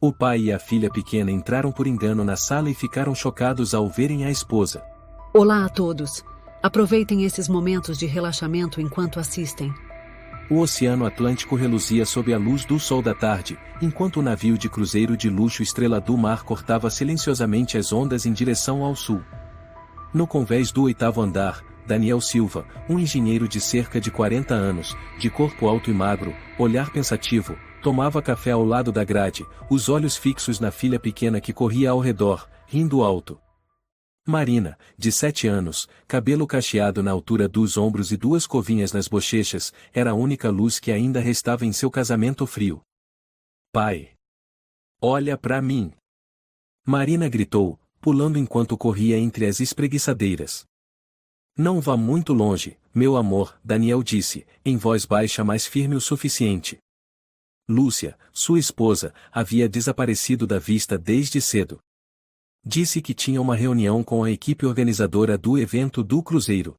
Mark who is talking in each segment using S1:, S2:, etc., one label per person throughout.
S1: O pai e a filha pequena entraram por engano na sala e ficaram chocados ao verem a esposa.
S2: Olá a todos. Aproveitem esses momentos de relaxamento enquanto assistem.
S1: O Oceano Atlântico reluzia sob a luz do sol da tarde, enquanto o navio de cruzeiro de luxo Estrela do Mar cortava silenciosamente as ondas em direção ao sul. No convés do 8º andar, Daniel Silva, um engenheiro de cerca de 40 anos, de corpo alto e magro, olhar pensativo, tomava café ao lado da grade, os olhos fixos na filha pequena que corria ao redor, rindo alto. Marina, de 7 anos, cabelo cacheado na altura dos ombros e 2 covinhas nas bochechas, era a única luz que ainda restava em seu casamento frio. Pai! Olha pra mim! Marina gritou, pulando enquanto corria entre as espreguiçadeiras. Não vá muito longe, meu amor, Daniel disse, em voz baixa mas firme o suficiente. Lúcia, sua esposa, havia desaparecido da vista desde cedo. Disse que tinha uma reunião com a equipe organizadora do evento do cruzeiro.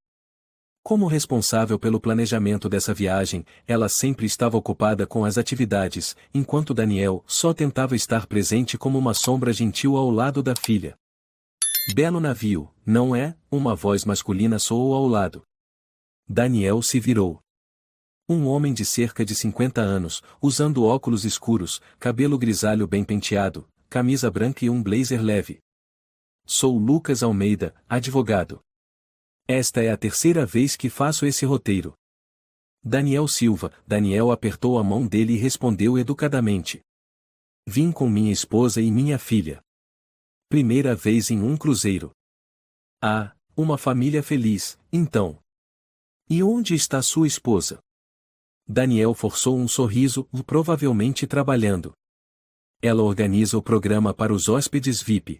S1: Como responsável pelo planejamento dessa viagem, ela sempre estava ocupada com as atividades, enquanto Daniel só tentava estar presente como uma sombra gentil ao lado da filha. Belo navio, não é? Uma voz masculina soou ao lado. Daniel se virou. Um homem de cerca de 50 anos, usando óculos escuros, cabelo grisalho bem penteado, camisa branca e um blazer leve. Sou Lucas Almeida, advogado. Esta é a 3ª vez que faço esse roteiro. Daniel Silva. Daniel apertou a mão dele e respondeu educadamente. Vim com minha esposa e minha filha. Primeira vez em um cruzeiro. Ah, uma família feliz, então. E onde está sua esposa? Daniel forçou um sorriso, provavelmente trabalhando. Ela organiza o programa para os hóspedes VIP.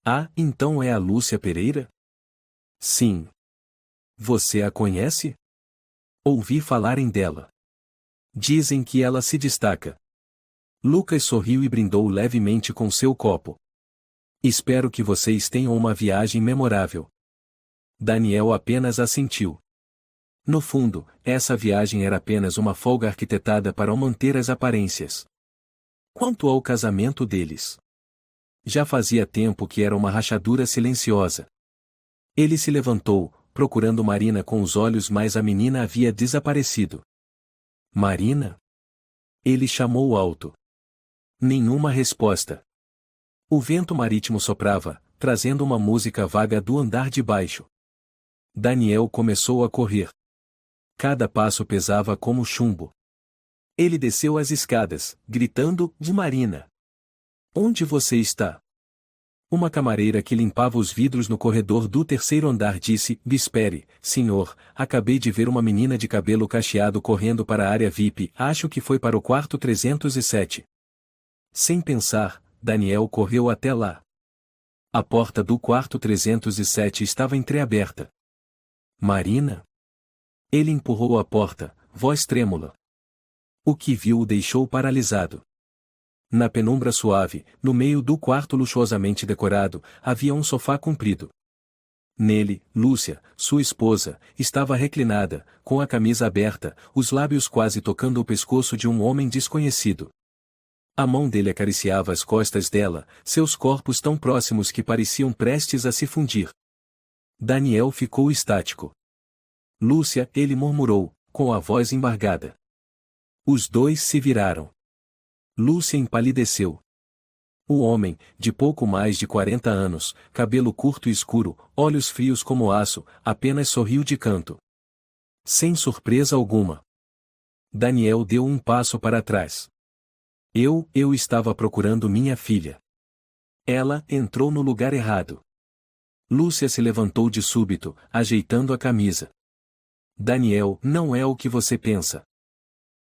S1: Ah, então é a Lúcia Pereira? Sim. Você a conhece? Ouvi falarem dela. Dizem que ela se destaca. Lucas sorriu e brindou levemente com seu copo. Espero que vocês tenham uma viagem memorável. Daniel apenas assentiu. No fundo, essa viagem era apenas uma folga arquitetada para manter as aparências. Quanto ao casamento deles, já fazia tempo que era uma rachadura silenciosa. Ele se levantou, procurando Marina com os olhos, mas a menina havia desaparecido. Marina? Ele chamou alto. Nenhuma resposta. O vento marítimo soprava, trazendo uma música vaga do andar de baixo. Daniel começou a correr. Cada passo pesava como chumbo. Ele desceu as escadas, gritando, de Marina. Onde você está? Uma camareira que limpava os vidros no corredor do 3º andar disse, espere, senhor, acabei de ver uma menina de cabelo cacheado correndo para a área VIP, acho que foi para o quarto 307. Sem pensar, Daniel correu até lá. A porta do quarto 307 estava entreaberta. Marina? Ele empurrou a porta, voz trêmula. O que viu o deixou paralisado. Na penumbra suave, no meio do quarto luxuosamente decorado, havia um sofá comprido. Nele, Lúcia, sua esposa, estava reclinada, com a camisa aberta, os lábios quase tocando o pescoço de um homem desconhecido. A mão dele acariciava as costas dela, seus corpos tão próximos que pareciam prestes a se fundir. Daniel ficou estático. Lúcia, ele murmurou, com a voz embargada. Os dois se viraram. Lúcia empalideceu. O homem, de pouco mais de 40 anos, cabelo curto e escuro, olhos frios como aço, apenas sorriu de canto. Sem surpresa alguma. Daniel deu um passo para trás. Eu estava procurando minha filha. Ela entrou no lugar errado. Lúcia se levantou de súbito, ajeitando a camisa. Daniel, não é o que você pensa.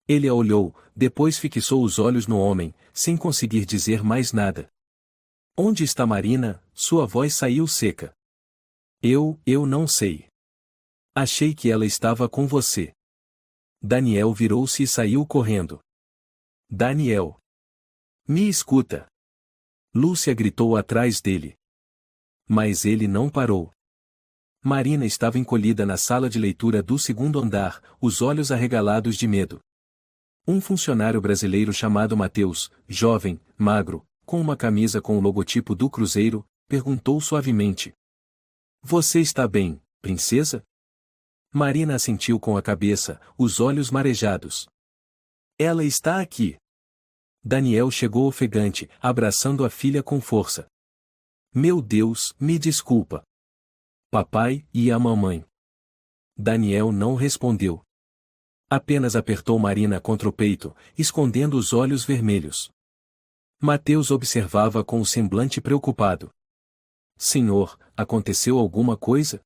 S1: Ele a olhou, depois fixou os olhos no homem, sem conseguir dizer mais nada. Onde está Marina? Sua voz saiu seca. Eu não sei. Achei que ela estava com você. Daniel virou-se e saiu correndo. Daniel! Me escuta! Lúcia gritou atrás dele. Mas ele não parou. Marina estava encolhida na sala de leitura do 2º andar, os olhos arregalados de medo. Um funcionário brasileiro chamado Mateus, jovem, magro, com uma camisa com o logotipo do cruzeiro, perguntou suavemente: Você está bem, princesa? Marina assentiu com a cabeça, os olhos marejados. Ela está aqui. Daniel chegou ofegante, abraçando a filha com força. Meu Deus, me desculpa. Papai e a mamãe. Daniel não respondeu. Apenas apertou Marina contra o peito, escondendo os olhos vermelhos. Mateus observava com o semblante preocupado. Senhor, aconteceu alguma coisa?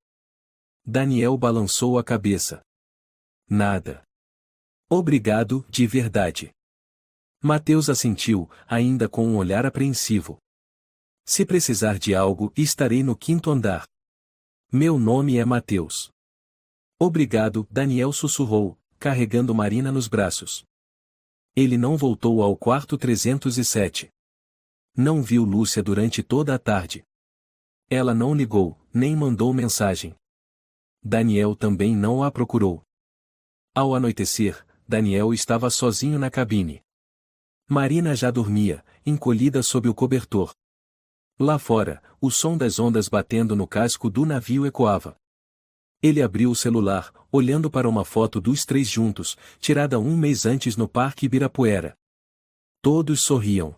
S1: Daniel balançou a cabeça. Nada. Obrigado, de verdade. Mateus assentiu, ainda com um olhar apreensivo. Se precisar de algo, estarei no 5º andar. Meu nome é Mateus. Obrigado, Daniel sussurrou, carregando Marina nos braços. Ele não voltou ao quarto 307. Não viu Lúcia durante toda a tarde. Ela não ligou, nem mandou mensagem. Daniel também não a procurou. Ao anoitecer, Daniel estava sozinho na cabine. Marina já dormia, encolhida sob o cobertor. Lá fora, o som das ondas batendo no casco do navio ecoava. Ele abriu o celular, olhando para uma foto dos 3 juntos, tirada um mês antes no Parque Ibirapuera. Todos sorriam.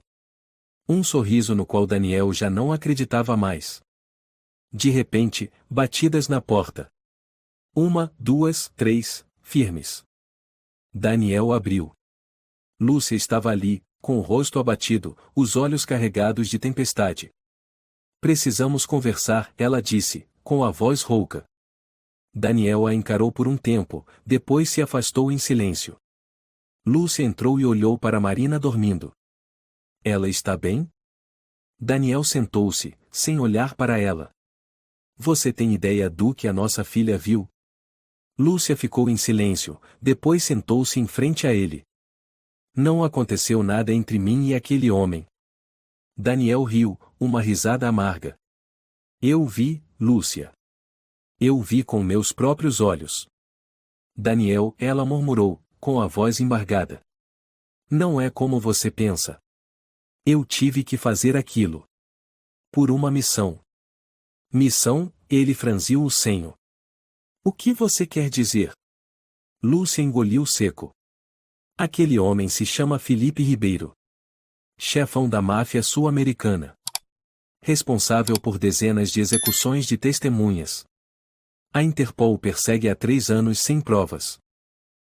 S1: Um sorriso no qual Daniel já não acreditava mais. De repente, batidas na porta. 1, 2, 3, firmes. Daniel abriu. Lúcia estava ali, com o rosto abatido, os olhos carregados de tempestade. Precisamos conversar, ela disse, com a voz rouca. Daniel a encarou por um tempo, depois se afastou em silêncio. Lúcia entrou e olhou para Marina dormindo. Ela está bem? Daniel sentou-se, sem olhar para ela. Você tem ideia do que a nossa filha viu? Lúcia ficou em silêncio, depois sentou-se em frente a ele. Não aconteceu nada entre mim e aquele homem. Daniel riu, uma risada amarga. Eu vi, Lúcia. Eu vi com meus próprios olhos. Daniel, ela murmurou, com a voz embargada. Não é como você pensa. Eu tive que fazer aquilo. Por uma missão. Missão? Ele franziu o senho. O que você quer dizer? Lúcia engoliu seco. Aquele homem se chama Felipe Ribeiro. Chefão da máfia sul-americana. Responsável por dezenas de execuções de testemunhas. A Interpol o persegue há 3 anos sem provas.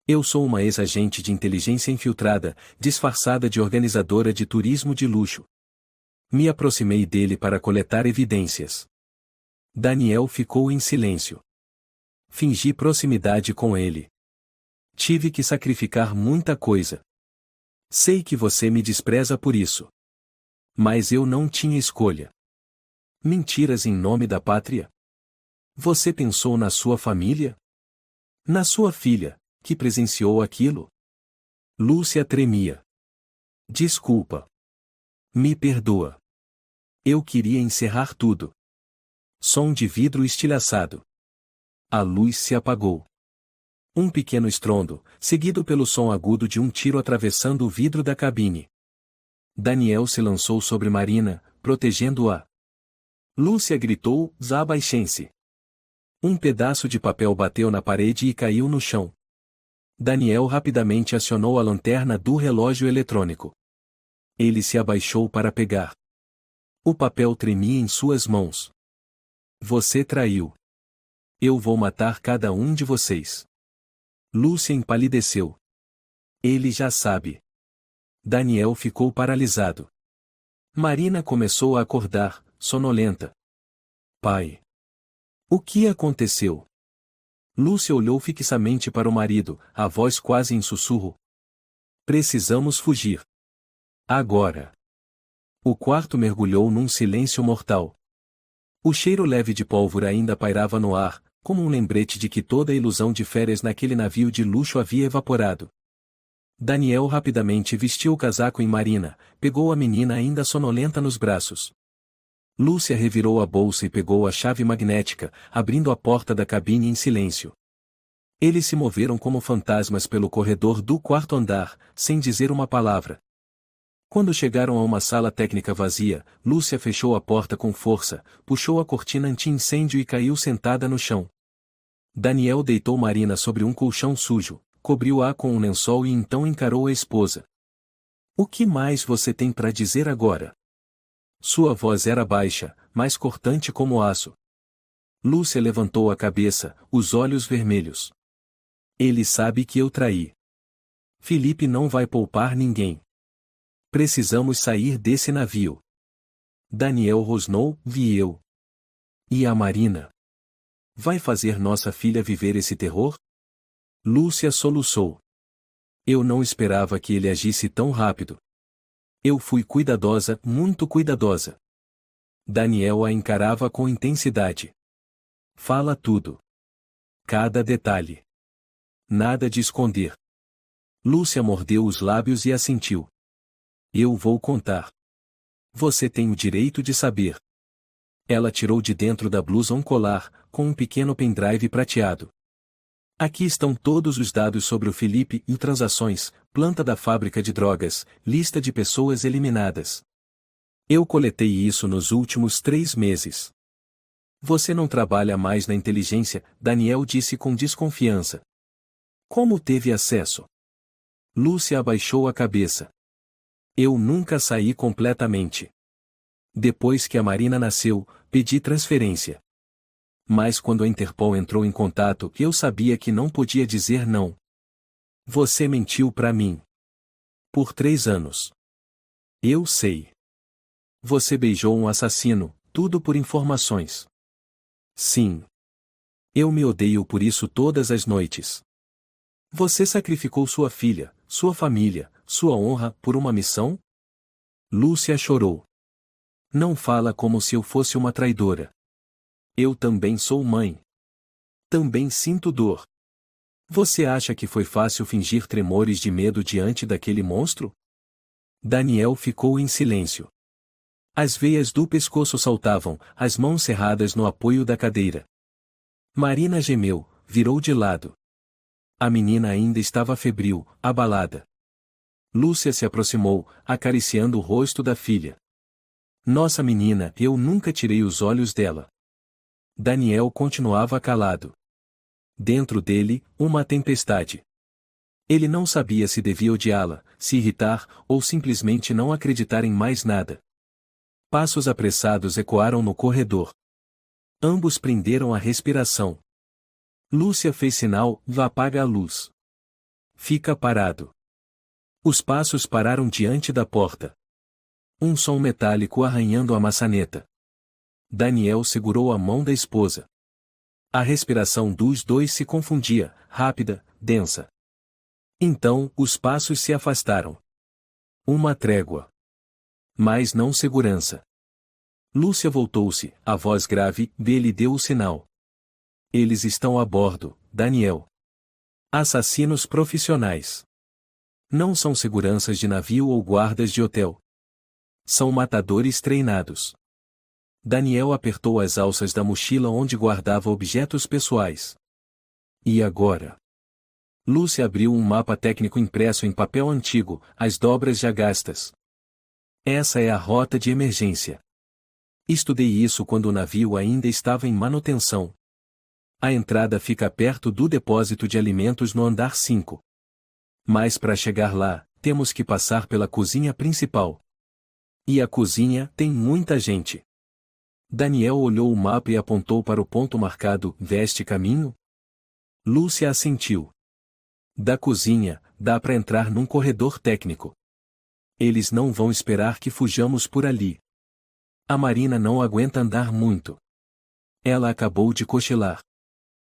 S1: Eu sou uma ex-agente de inteligência infiltrada, disfarçada de organizadora de turismo de luxo. Me aproximei dele para coletar evidências. Daniel ficou em silêncio. Fingi proximidade com ele. Tive que sacrificar muita coisa. Sei que você me despreza por isso. Mas eu não tinha escolha. Mentiras em nome da pátria? Você pensou na sua família? Na sua filha, que presenciou aquilo? Lúcia tremia. Desculpa. Me perdoa. Eu queria encerrar tudo. Som de vidro estilhaçado. A luz se apagou. Um pequeno estrondo, seguido pelo som agudo de um tiro atravessando o vidro da cabine. Daniel se lançou sobre Marina, protegendo-a. Lúcia gritou, Zabaixense. Um pedaço de papel bateu na parede e caiu no chão. Daniel rapidamente acionou a lanterna do relógio eletrônico. Ele se abaixou para pegar. O papel tremia em suas mãos. Você traiu. Eu vou matar cada um de vocês. Lúcia empalideceu. Ele já sabe. Daniel ficou paralisado. Marina começou a acordar, sonolenta. Pai. O que aconteceu? Lúcia olhou fixamente para o marido, a voz quase em sussurro. Precisamos fugir. Agora. O quarto mergulhou num silêncio mortal. O cheiro leve de pólvora ainda pairava no ar, como um lembrete de que toda a ilusão de férias naquele navio de luxo havia evaporado. Daniel rapidamente vestiu o casaco em Marina, pegou a menina ainda sonolenta nos braços. Lúcia revirou a bolsa e pegou a chave magnética, abrindo a porta da cabine em silêncio. Eles se moveram como fantasmas pelo corredor do quarto andar, sem dizer uma palavra. Quando chegaram a uma sala técnica vazia, Lúcia fechou a porta com força, puxou a cortina anti-incêndio e caiu sentada no chão. Daniel deitou Marina sobre um colchão sujo, cobriu-a com um lençol e então encarou a esposa. O que mais você tem para dizer agora? Sua voz era baixa, mas cortante como aço. Lúcia levantou a cabeça, os olhos vermelhos. Ele sabe que eu traí. Felipe não vai poupar ninguém. Precisamos sair desse navio. Daniel rosnou, vi eu. E a Marina? Vai fazer nossa filha viver esse terror? Lúcia soluçou. Eu não esperava que ele agisse tão rápido. Eu fui cuidadosa, muito cuidadosa. Daniel a encarava com intensidade. Fala tudo. Cada detalhe. Nada de esconder. Lúcia mordeu os lábios e assentiu. Eu vou contar. Você tem o direito de saber. Ela tirou de dentro da blusa um colar, com um pequeno pendrive prateado. Aqui estão todos os dados sobre o Felipe e transações, planta da fábrica de drogas, lista de pessoas eliminadas. Eu coletei isso nos últimos 3 meses. Você não trabalha mais na inteligência, Daniel disse com desconfiança. Como teve acesso? Lúcia abaixou a cabeça. Eu nunca saí completamente. Depois que a Marina nasceu, pedi transferência. Mas quando a Interpol entrou em contato, eu sabia que não podia dizer não. Você mentiu para mim. Por 3 anos. Eu sei. Você beijou um assassino, tudo por informações. Sim. Eu me odeio por isso todas as noites. Você sacrificou sua filha, sua família, sua honra, por uma missão? Lúcia chorou. Não fala como se eu fosse uma traidora. Eu também sou mãe. Também sinto dor. Você acha que foi fácil fingir tremores de medo diante daquele monstro? Daniel ficou em silêncio. As veias do pescoço saltavam, as mãos cerradas no apoio da cadeira. Marina gemeu, virou de lado. A menina ainda estava febril, abalada. Lúcia se aproximou, acariciando o rosto da filha. Nossa menina, eu nunca tirei os olhos dela. Daniel continuava calado. Dentro dele, uma tempestade. Ele não sabia se devia odiá-la, se irritar, ou simplesmente não acreditar em mais nada. Passos apressados ecoaram no corredor. Ambos prenderam a respiração. Lúcia fez sinal, vá apaga a luz. Fica parado. Os passos pararam diante da porta. Um som metálico arranhando a maçaneta. Daniel segurou a mão da esposa. A respiração dos dois se confundia, rápida, densa. Então, os passos se afastaram. Uma trégua. Mas não segurança. Lúcia voltou-se, a voz grave, lhe deu o sinal. Eles estão a bordo, Daniel. Assassinos profissionais. Não são seguranças de navio ou guardas de hotel. São matadores treinados. Daniel apertou as alças da mochila onde guardava objetos pessoais. E agora? Lúcia abriu um mapa técnico impresso em papel antigo, as dobras já gastas. Essa é a rota de emergência. Estudei isso quando o navio ainda estava em manutenção. A entrada fica perto do depósito de alimentos no andar 5. Mas para chegar lá, temos que passar pela cozinha principal. E a cozinha tem muita gente. Daniel olhou o mapa e apontou para o ponto marcado, veste caminho? Lúcia assentiu. Da cozinha, dá para entrar num corredor técnico. Eles não vão esperar que fujamos por ali. A Marina não aguenta andar muito. Ela acabou de cochilar.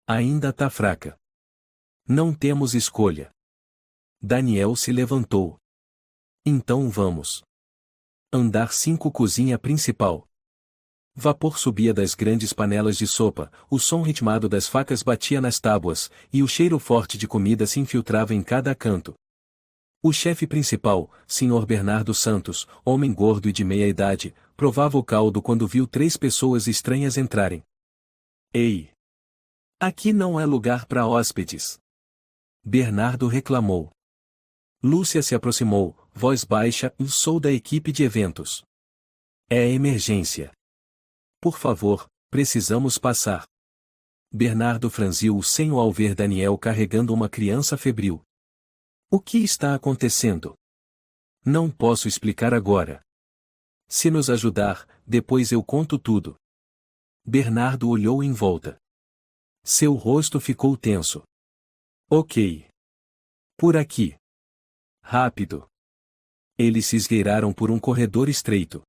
S1: Ainda tá fraca. Não temos escolha. Daniel se levantou. Então vamos. Andar 5 cozinha principal. Vapor subia das grandes panelas de sopa, o som ritmado das facas batia nas tábuas, e o cheiro forte de comida se infiltrava em cada canto. O chefe principal, Sr. Bernardo Santos, homem gordo e de meia idade, provava o caldo quando viu 3 pessoas estranhas entrarem. Ei! Aqui não é lugar para hóspedes. Bernardo reclamou. Lúcia se aproximou, voz baixa, sou da equipe de eventos. É emergência. Por favor, precisamos passar. Bernardo franziu o senho ao ver Daniel carregando uma criança febril. O que está acontecendo? Não posso explicar agora. Se nos ajudar, depois eu conto tudo. Bernardo olhou em volta. Seu rosto ficou tenso. Ok. Por aqui. Rápido. Eles se esgueiraram por um corredor estreito.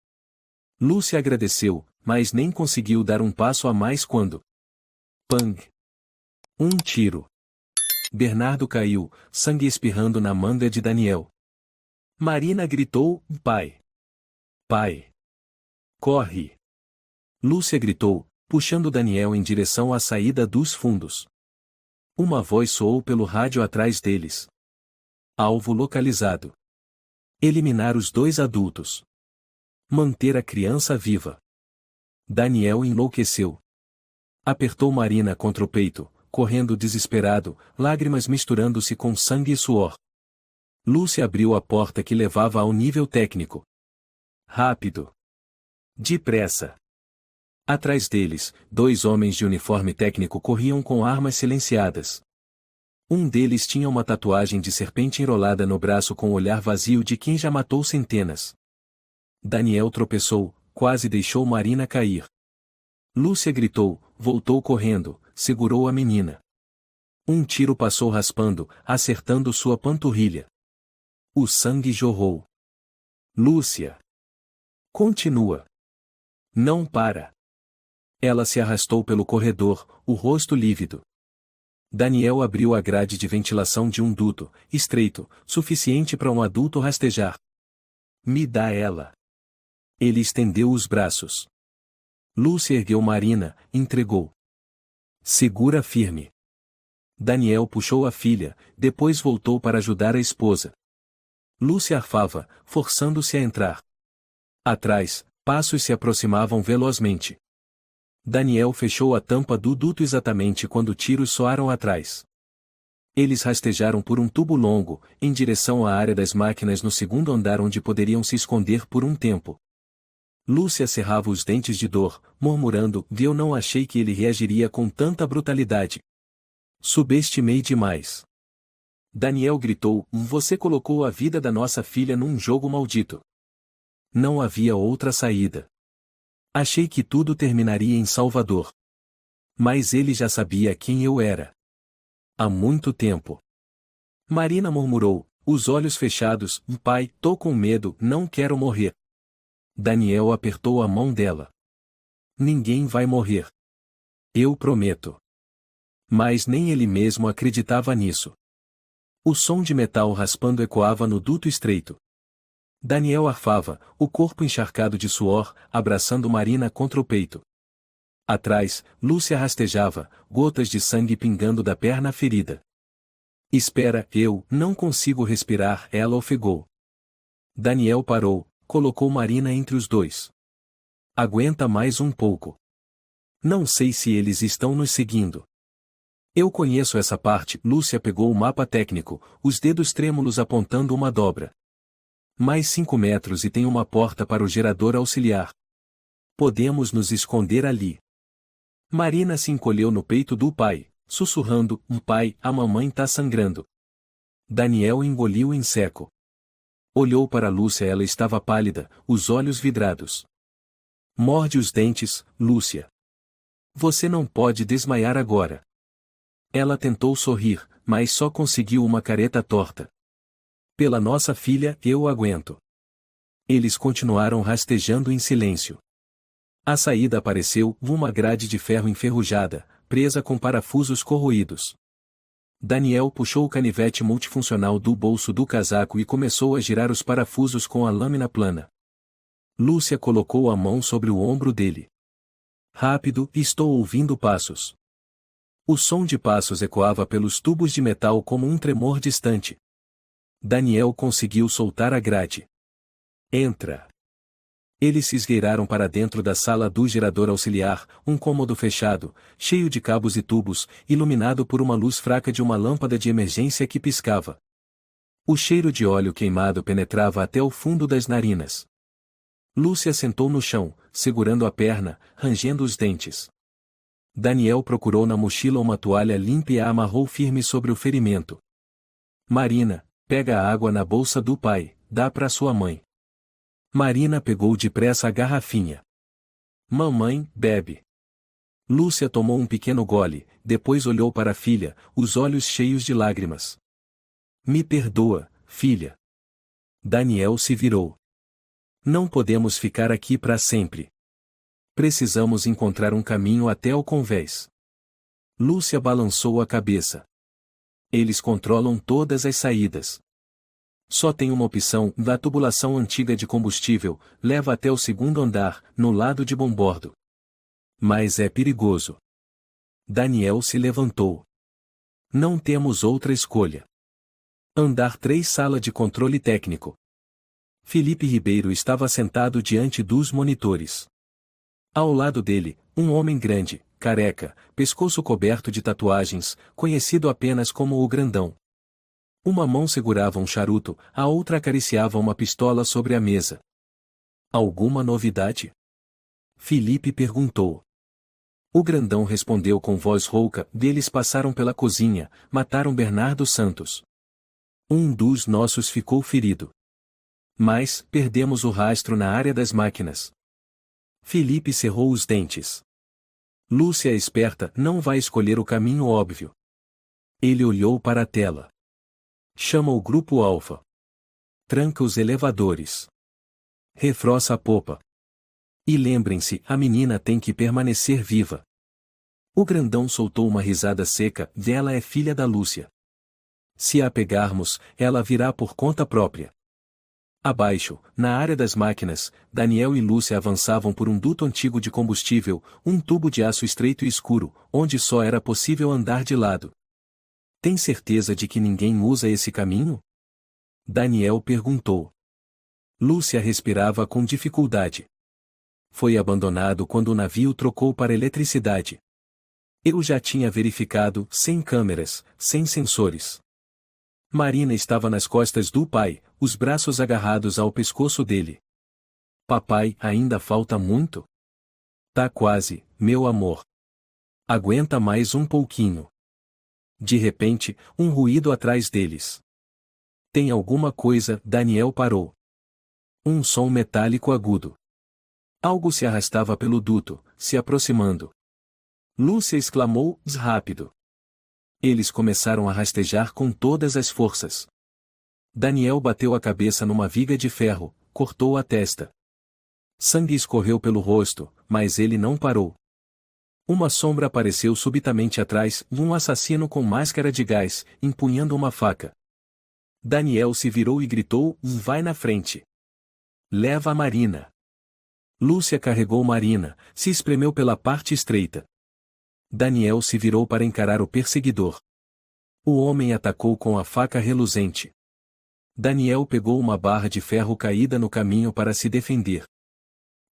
S1: Lúcia agradeceu, mas nem conseguiu dar um passo a mais quando... Pang! Um tiro. Bernardo caiu, sangue espirrando na manga de Daniel. Marina gritou, pai! Pai! Corre! Lúcia gritou, puxando Daniel em direção à saída dos fundos. Uma voz soou pelo rádio atrás deles. Alvo localizado. Eliminar os 2 adultos. Manter a criança viva. Daniel enlouqueceu. Apertou Marina contra o peito, correndo desesperado, lágrimas misturando-se com sangue e suor. Lúcia abriu a porta que levava ao nível técnico. Rápido. Depressa. Atrás deles, 2 homens de uniforme técnico corriam com armas silenciadas. Um deles tinha uma tatuagem de serpente enrolada no braço com o olhar vazio de quem já matou centenas. Daniel tropeçou, quase deixou Marina cair. Lúcia gritou, voltou correndo, segurou a menina. Um tiro passou raspando, acertando sua panturrilha. O sangue jorrou. Lúcia. Continua. Não para. Ela se arrastou pelo corredor, o rosto lívido. Daniel abriu a grade de ventilação de um duto, estreito, suficiente para um adulto rastejar. Me dá ela. Ele estendeu os braços. Lúcia ergueu Marina, entregou. Segura firme. Daniel puxou a filha, depois voltou para ajudar a esposa. Lúcia arfava, forçando-se a entrar. Atrás, passos se aproximavam velozmente. Daniel fechou a tampa do duto exatamente quando tiros soaram atrás. Eles rastejaram por um tubo longo, em direção à área das máquinas no 2º andar onde poderiam se esconder por um tempo. Lúcia cerrava os dentes de dor, murmurando, eu não achei que ele reagiria com tanta brutalidade. Subestimei demais. Daniel gritou, você colocou a vida da nossa filha num jogo maldito. Não havia outra saída. Achei que tudo terminaria em Salvador. Mas ele já sabia quem eu era. Há muito tempo. Marina murmurou, os olhos fechados, pai, tô com medo, não quero morrer. Daniel apertou a mão dela. Ninguém vai morrer. Eu prometo. Mas nem ele mesmo acreditava nisso. O som de metal raspando ecoava no duto estreito. Daniel arfava, o corpo encharcado de suor, abraçando Marina contra o peito. Atrás, Lúcia rastejava, gotas de sangue pingando da perna ferida. Espera, eu não consigo respirar, ela ofegou. Daniel parou, colocou Marina entre os 2. Aguenta mais um pouco. Não sei se eles estão nos seguindo. Eu conheço essa parte, Lúcia pegou o mapa técnico, os dedos trêmulos apontando uma dobra. Mais 5 metros e tem uma porta para o gerador auxiliar. Podemos nos esconder ali. Marina se encolheu no peito do pai, sussurrando, pai, a mamãe tá sangrando. Daniel engoliu em seco. Olhou para Lúcia, ela estava pálida, os olhos vidrados. Morde os dentes, Lúcia. Você não pode desmaiar agora. Ela tentou sorrir, mas só conseguiu uma careta torta. Pela nossa filha, eu aguento. Eles continuaram rastejando em silêncio. A saída apareceu, uma grade de ferro enferrujada, presa com parafusos corroídos. Daniel puxou o canivete multifuncional do bolso do casaco e começou a girar os parafusos com a lâmina plana. Lúcia colocou a mão sobre o ombro dele. Rápido, estou ouvindo passos. O som de passos ecoava pelos tubos de metal como um tremor distante. Daniel conseguiu soltar a grade. Entra. Eles se esgueiraram para dentro da sala do gerador auxiliar, um cômodo fechado, cheio de cabos e tubos, iluminado por uma luz fraca de uma lâmpada de emergência que piscava. O cheiro de óleo queimado penetrava até o fundo das narinas. Lúcia sentou no chão, segurando a perna, rangendo os dentes. Daniel procurou na mochila uma toalha limpa e a amarrou firme sobre o ferimento. Marina, pega a água na bolsa do pai, dá para sua mãe. Marina pegou depressa a garrafinha. Mamãe, bebe. Lúcia tomou um pequeno gole, depois olhou para a filha, os olhos cheios de lágrimas. Me perdoa, filha. Daniel se virou. Não podemos ficar aqui para sempre. Precisamos encontrar um caminho até o convés. Lúcia balançou a cabeça. Eles controlam todas as saídas. Só tem uma opção, da tubulação antiga de combustível, leva até o segundo andar, no lado de bombordo. Mas é perigoso. Daniel se levantou. Não temos outra escolha. Andar 3 sala de controle técnico. Felipe Ribeiro estava sentado diante dos monitores. Ao lado dele, um homem grande, careca, pescoço coberto de tatuagens, conhecido apenas como o Grandão. Uma mão segurava um charuto, a outra acariciava uma pistola sobre a mesa. Alguma novidade? Felipe perguntou. O Grandão respondeu com voz rouca, deles passaram pela cozinha, mataram Bernardo Santos. Um dos nossos ficou ferido. Mas, perdemos o rastro na área das máquinas. Felipe cerrou os dentes. Lúcia esperta não vai escolher o caminho óbvio. Ele olhou para a tela. Chama o grupo Alfa. Tranca os elevadores. Refroça a popa. E lembrem-se, a menina tem que permanecer viva. O Grandão soltou uma risada seca, ela é filha da Lúcia. Se a pegarmos, ela virá por conta própria. Abaixo, na área das máquinas, Daniel e Lúcia avançavam por um duto antigo de combustível, um tubo de aço estreito e escuro, onde só era possível andar de lado. Tem certeza de que ninguém usa esse caminho? Daniel perguntou. Lúcia respirava com dificuldade. Foi abandonado quando o navio trocou para eletricidade. Eu já tinha verificado, sem câmeras, sem sensores. Marina estava nas costas do pai, os braços agarrados ao pescoço dele. Papai, ainda falta muito? Tá quase, meu amor. Aguenta mais um pouquinho. De repente, um ruído atrás deles. Tem alguma coisa, Daniel parou. Um som metálico agudo. Algo se arrastava pelo duto, se aproximando. Lúcia exclamou, rápido. Eles começaram a rastejar com todas as forças. Daniel bateu a cabeça numa viga de ferro, cortou a testa. Sangue escorreu pelo rosto, mas ele não parou. Uma sombra apareceu subitamente atrás, um assassino com máscara de gás, empunhando uma faca. Daniel se virou e gritou, vai na frente. Leva a Marina. Lúcia carregou Marina, se espremeu pela parte estreita. Daniel se virou para encarar o perseguidor. O homem atacou com a faca reluzente. Daniel pegou uma barra de ferro caída no caminho para se defender.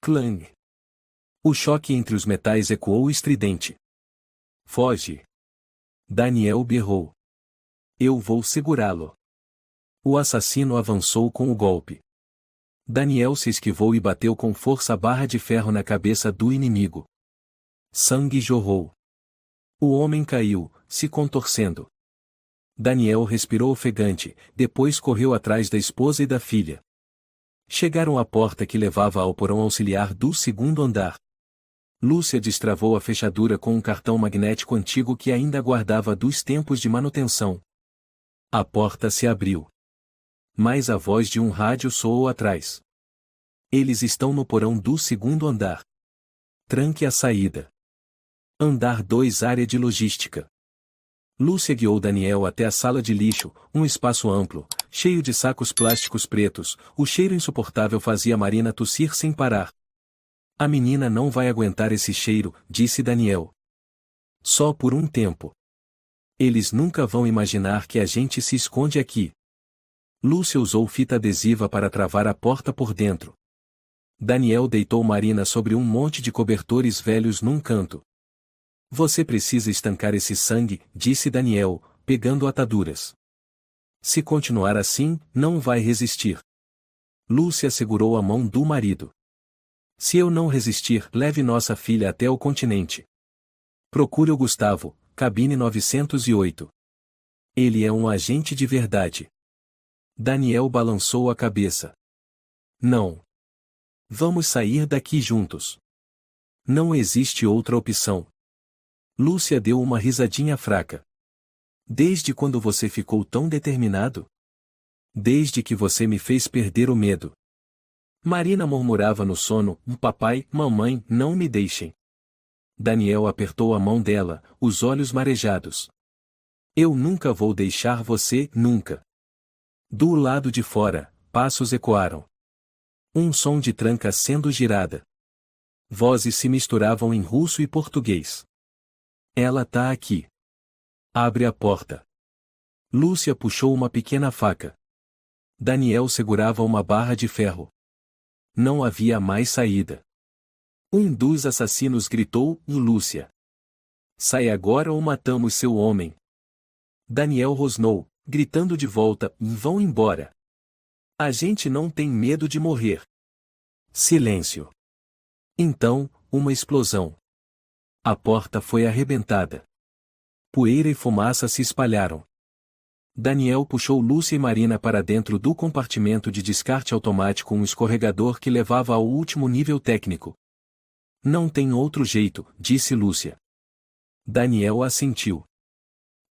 S1: Clang! O choque entre os metais ecoou estridente. Foge! Daniel berrou. Eu vou segurá-lo. O assassino avançou com o golpe. Daniel se esquivou e bateu com força a barra de ferro na cabeça do inimigo. Sangue jorrou. O homem caiu, se contorcendo. Daniel respirou ofegante, depois correu atrás da esposa e da filha. Chegaram à porta que levava ao porão auxiliar do segundo andar. Lúcia destravou a fechadura com um cartão magnético antigo que ainda guardava dos tempos de manutenção. A porta se abriu. Mas a voz de um rádio soou atrás. Eles estão no porão do segundo andar. Tranque a saída. Andar 2, área de logística. Lúcia guiou Daniel até a sala de lixo, um espaço amplo, cheio de sacos plásticos pretos. O cheiro insuportável fazia Marina tossir sem parar. A menina não vai aguentar esse cheiro, disse Daniel. Só por um tempo. Eles nunca vão imaginar que a gente se esconde aqui. Lúcia usou fita adesiva para travar a porta por dentro. Daniel deitou Marina sobre um monte de cobertores velhos num canto. Você precisa estancar esse sangue, disse Daniel, pegando ataduras. Se continuar assim, não vai resistir. Lúcia segurou a mão do marido. Se eu não resistir, leve nossa filha até o continente. Procure o Gustavo, cabine 908. Ele é um agente de verdade. Daniel balançou a cabeça. Não. Vamos sair daqui juntos. Não existe outra opção. Lúcia deu uma risadinha fraca. Desde quando você ficou tão determinado? Desde que você me fez perder o medo. Marina murmurava no sono, papai, mamãe, não me deixem. Daniel apertou a mão dela, os olhos marejados. Eu nunca vou deixar você, nunca. Do lado de fora, passos ecoaram. Um som de tranca sendo girada. Vozes se misturavam em russo e português. Ela tá aqui. Abre a porta. Lúcia puxou uma pequena faca. Daniel segurava uma barra de ferro. Não havia mais saída. Um dos assassinos gritou, Lúcia. Sai agora ou matamos seu homem. Daniel rosnou, gritando de volta, vão embora. A gente não tem medo de morrer. Silêncio. Então, uma explosão. A porta foi arrebentada. Poeira e fumaça se espalharam. Daniel puxou Lúcia e Marina para dentro do compartimento de descarte automático, um escorregador que levava ao último nível técnico. Não tem outro jeito, disse Lúcia. Daniel assentiu.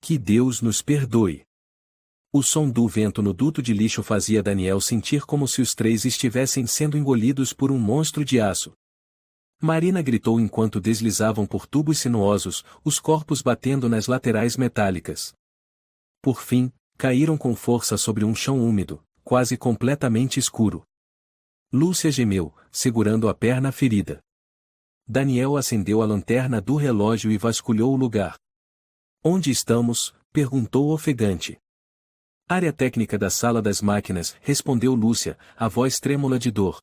S1: Que Deus nos perdoe. O som do vento no duto de lixo fazia Daniel sentir como se os três estivessem sendo engolidos por um monstro de aço. Marina gritou enquanto deslizavam por tubos sinuosos, os corpos batendo nas laterais metálicas. Por fim, caíram com força sobre um chão úmido, quase completamente escuro. Lúcia gemeu, segurando a perna ferida. Daniel acendeu a lanterna do relógio e vasculhou o lugar. Onde estamos? Perguntou ofegante. Área técnica da sala das máquinas, respondeu Lúcia, a voz trêmula de dor.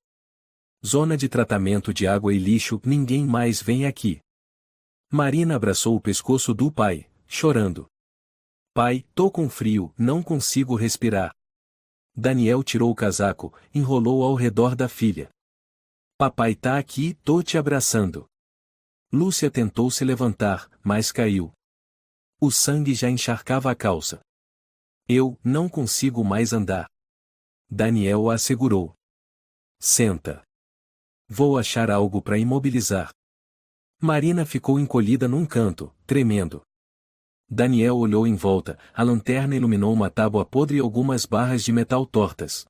S1: Zona de tratamento de água e lixo, ninguém mais vem aqui. Marina abraçou o pescoço do pai, chorando. Pai, tô com frio, não consigo respirar. Daniel tirou o casaco, enrolou ao redor da filha. Papai tá aqui, tô te abraçando. Lúcia tentou se levantar, mas caiu. O sangue já encharcava a calça. Eu não consigo mais andar. Daniel a segurou. Senta. Vou achar algo para imobilizar. Marina ficou encolhida num canto, tremendo. Daniel olhou em volta, a lanterna iluminou uma tábua podre e algumas barras de metal tortas.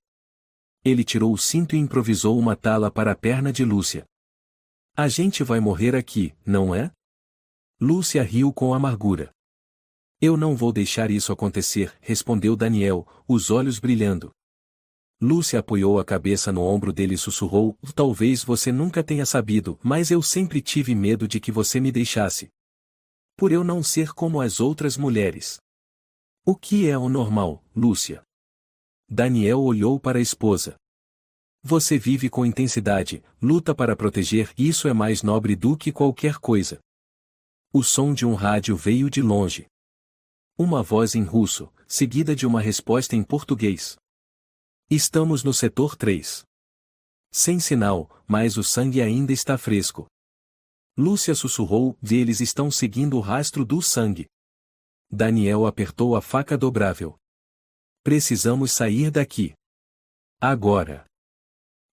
S1: Ele tirou o cinto e improvisou uma tala para a perna de Lúcia. A gente vai morrer aqui, não é? Lúcia riu com amargura. Eu não vou deixar isso acontecer, respondeu Daniel, os olhos brilhando. Lúcia apoiou a cabeça no ombro dele e sussurrou, talvez você nunca tenha sabido, mas eu sempre tive medo de que você me deixasse. Por eu não ser como as outras mulheres. O que é o normal, Lúcia? Daniel olhou para a esposa. Você vive com intensidade, luta para proteger, e isso é mais nobre do que qualquer coisa. O som de um rádio veio de longe. Uma voz em russo, seguida de uma resposta em português. Estamos no setor 3. Sem sinal, mas o sangue ainda está fresco. Lúcia sussurrou, eles estão seguindo o rastro do sangue. Daniel apertou a faca dobrável. Precisamos sair daqui. Agora.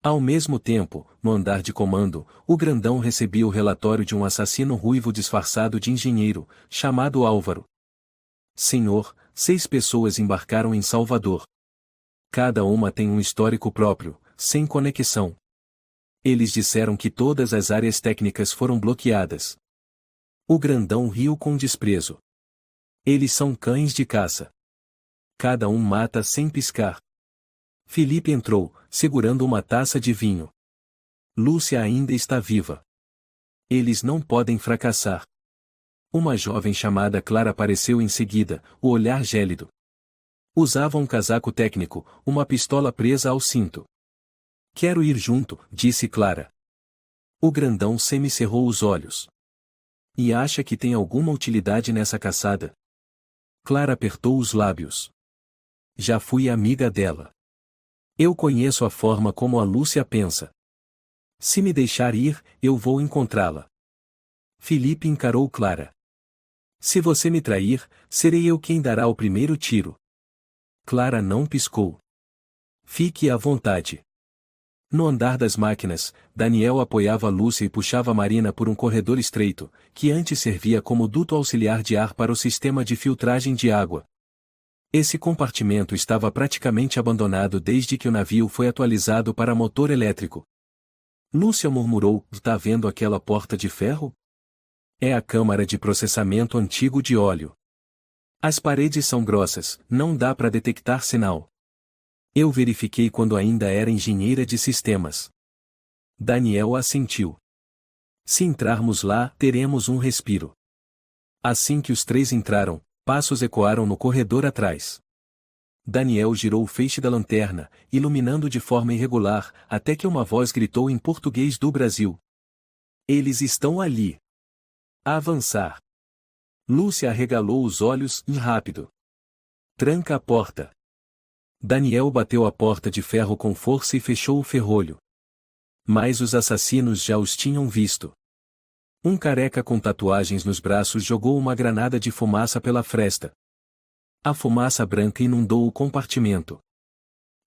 S1: Ao mesmo tempo, no andar de comando, o grandão recebia o relatório de um assassino ruivo disfarçado de engenheiro, chamado Álvaro. Senhor, 6 pessoas embarcaram em Salvador. Cada uma tem um histórico próprio, sem conexão. Eles disseram que todas as áreas técnicas foram bloqueadas. O grandão riu com desprezo. Eles são cães de caça. Cada um mata sem piscar. Felipe entrou, segurando uma taça de vinho. Lúcia ainda está viva. Eles não podem fracassar. Uma jovem chamada Clara apareceu em seguida, o olhar gélido. Usava um casaco técnico, uma pistola presa ao cinto. Quero ir junto, disse Clara. O grandão semicerrou os olhos. E acha que tem alguma utilidade nessa caçada? Clara apertou os lábios. Já fui amiga dela. Eu conheço a forma como a Lúcia pensa. Se me deixar ir, eu vou encontrá-la. Felipe encarou Clara. Se você me trair, serei eu quem dará o primeiro tiro. Clara não piscou. Fique à vontade. No andar das máquinas, Daniel apoiava Lúcia e puxava Marina por um corredor estreito, que antes servia como duto auxiliar de ar para o sistema de filtragem de água. Esse compartimento estava praticamente abandonado desde que o navio foi atualizado para motor elétrico. Lúcia murmurou: tá vendo aquela porta de ferro? É a câmara de processamento antigo de óleo. As paredes são grossas, não dá para detectar sinal. Eu verifiquei quando ainda era engenheira de sistemas. Daniel assentiu. Se entrarmos lá, teremos um respiro. Assim que os três entraram, passos ecoaram no corredor atrás. Daniel girou o feixe da lanterna, iluminando de forma irregular, até que uma voz gritou em português do Brasil. Eles estão ali. Avançar. Lúcia arregalou os olhos, rápido. Tranca a porta. Daniel bateu a porta de ferro com força e fechou o ferrolho. Mas os assassinos já os tinham visto. Um careca com tatuagens nos braços jogou uma granada de fumaça pela fresta. A fumaça branca inundou o compartimento.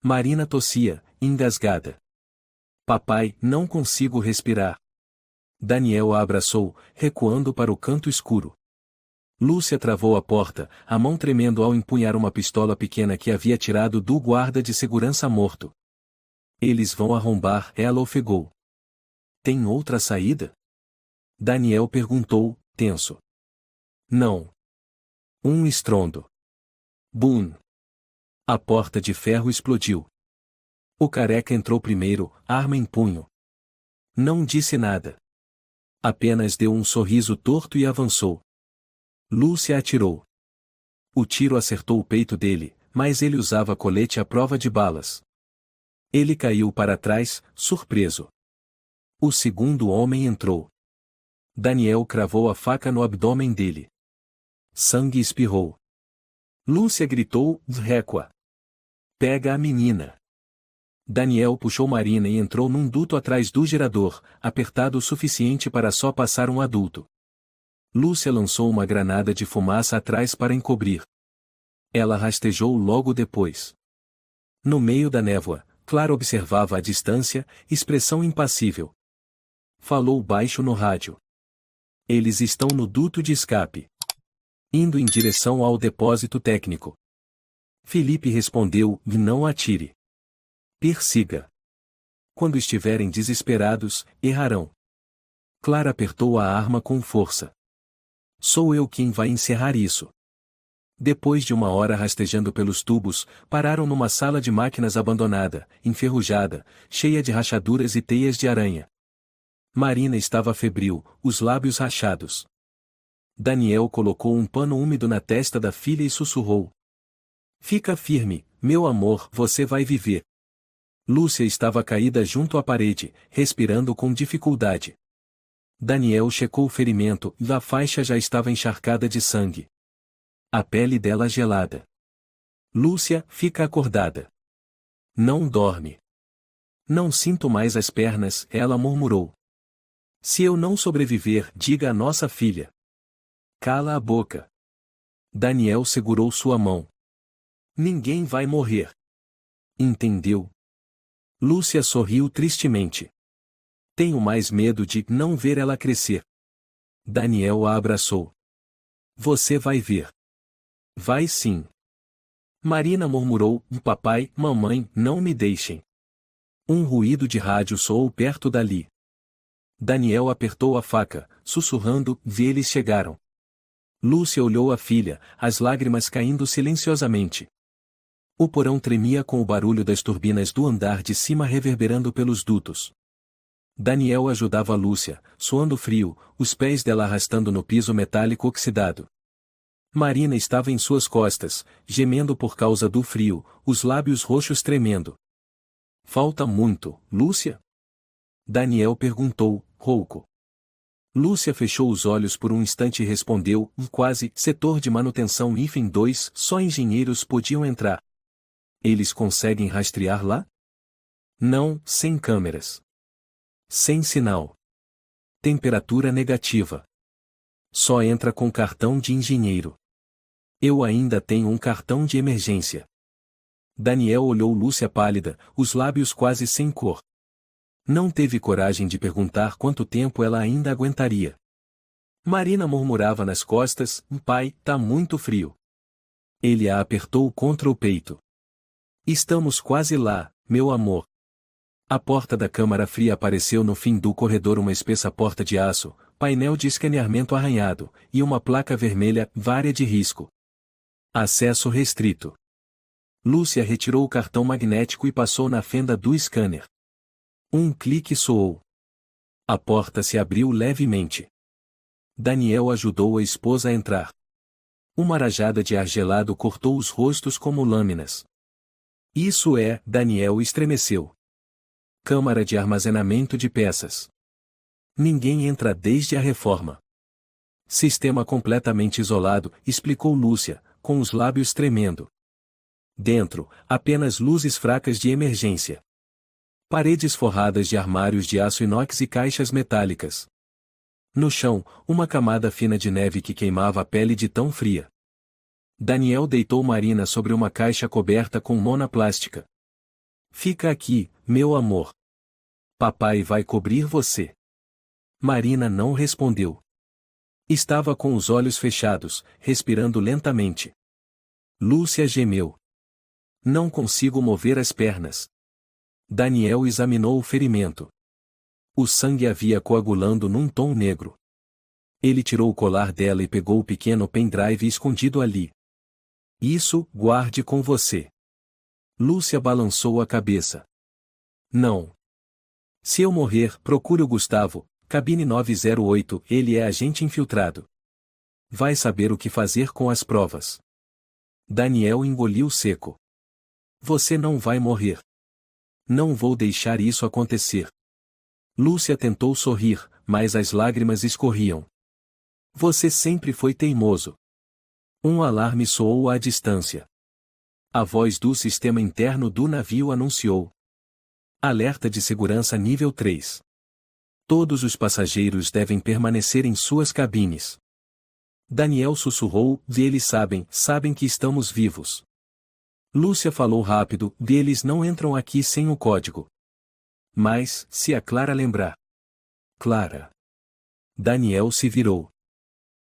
S1: Marina tossia, engasgada. Papai, não consigo respirar. Daniel a abraçou, recuando para o canto escuro. Lúcia travou a porta, a mão tremendo ao empunhar uma pistola pequena que havia tirado do guarda de segurança morto. Eles vão arrombar, ela ofegou. Tem outra saída? Daniel perguntou, tenso. Não. Um estrondo. Bum! A porta de ferro explodiu. O careca entrou primeiro, arma em punho. Não disse nada. Apenas deu um sorriso torto e avançou. Lúcia atirou. O tiro acertou o peito dele, mas ele usava colete à prova de balas. Ele caiu para trás, surpreso. O segundo homem entrou. Daniel cravou a faca no abdômen dele. Sangue espirrou. Lúcia gritou, recua. Pega a menina. Daniel puxou Marina e entrou num duto atrás do gerador, apertado o suficiente para só passar um adulto. Lúcia lançou uma granada de fumaça atrás para encobrir. Ela rastejou logo depois. No meio da névoa, Clara observava à distância, expressão impassível. Falou baixo no rádio. Eles estão no duto de escape. Indo em direção ao depósito técnico. Felipe respondeu, não atire. Persiga. Quando estiverem desesperados, errarão. Clara apertou a arma com força. Sou eu quem vai encerrar isso. Depois de uma hora rastejando pelos tubos, pararam numa sala de máquinas abandonada, enferrujada, cheia de rachaduras e teias de aranha. Marina estava febril, os lábios rachados. Daniel colocou um pano úmido na testa da filha e sussurrou. Fica firme, meu amor, você vai viver. Lúcia estava caída junto à parede, respirando com dificuldade. Daniel checou o ferimento e a faixa já estava encharcada de sangue. A pele dela gelada. Lúcia, fica acordada. Não dorme. Não sinto mais as pernas, ela murmurou. Se eu não sobreviver, diga à nossa filha. Cala a boca. Daniel segurou sua mão. Ninguém vai morrer. Entendeu? Lúcia sorriu tristemente. Tenho mais medo de não ver ela crescer. Daniel a abraçou. Você vai ver. Vai sim. Marina murmurou, papai, mamãe, não me deixem. Um ruído de rádio soou perto dali. Daniel apertou a faca, sussurrando, eles chegaram. Lúcia olhou a filha, as lágrimas caindo silenciosamente. O porão tremia com o barulho das turbinas do andar de cima reverberando pelos dutos. Daniel ajudava Lúcia, suando frio, os pés dela arrastando no piso metálico oxidado. Marina estava em suas costas, gemendo por causa do frio, os lábios roxos tremendo. Falta muito, Lúcia? Daniel perguntou, rouco. Lúcia fechou os olhos por um instante e respondeu, quase, setor de manutenção -2, só engenheiros podiam entrar. Eles conseguem rastrear lá? Não, sem câmeras. Sem sinal. Temperatura negativa. Só entra com cartão de engenheiro. Eu ainda tenho um cartão de emergência. Daniel olhou Lúcia pálida, os lábios quase sem cor. Não teve coragem de perguntar quanto tempo ela ainda aguentaria. Marina murmurava nas costas, pai, tá muito frio. Ele a apertou contra o peito. Estamos quase lá, meu amor. A porta da câmara fria apareceu no fim do corredor, uma espessa porta de aço, painel de escaneamento arranhado, e uma placa vermelha, área de risco. Acesso restrito. Lúcia retirou o cartão magnético e passou na fenda do scanner. Um clique soou. A porta se abriu levemente. Daniel ajudou a esposa a entrar. Uma rajada de ar gelado cortou os rostos como lâminas. Isso é, Daniel estremeceu. Câmara de armazenamento de peças. Ninguém entra desde a reforma. Sistema completamente isolado, explicou Lúcia, com os lábios tremendo. Dentro, apenas luzes fracas de emergência. Paredes forradas de armários de aço inox e caixas metálicas. No chão, uma camada fina de neve que queimava a pele de tão fria. Daniel deitou Marina sobre uma caixa coberta com lona plástica. Fica aqui, meu amor. Papai vai cobrir você. Marina não respondeu. Estava com os olhos fechados, respirando lentamente. Lúcia gemeu. Não consigo mover as pernas. Daniel examinou o ferimento. O sangue havia coagulando num tom negro. Ele tirou o colar dela e pegou o pequeno pendrive escondido ali. Isso, guarde com você. Lúcia balançou a cabeça. Não. Se eu morrer, procure o Gustavo, cabine 908, ele é agente infiltrado. Vai saber o que fazer com as provas. Daniel engoliu seco. Você não vai morrer. Não vou deixar isso acontecer. Lúcia tentou sorrir, mas as lágrimas escorriam. Você sempre foi teimoso. Um alarme soou à distância. A voz do sistema interno do navio anunciou. Alerta de segurança nível 3. Todos os passageiros devem permanecer em suas cabines. Daniel sussurrou, eles sabem que estamos vivos. Lúcia falou rápido, eles não entram aqui sem o código. Mas, se a Clara lembrar. Clara. Daniel se virou.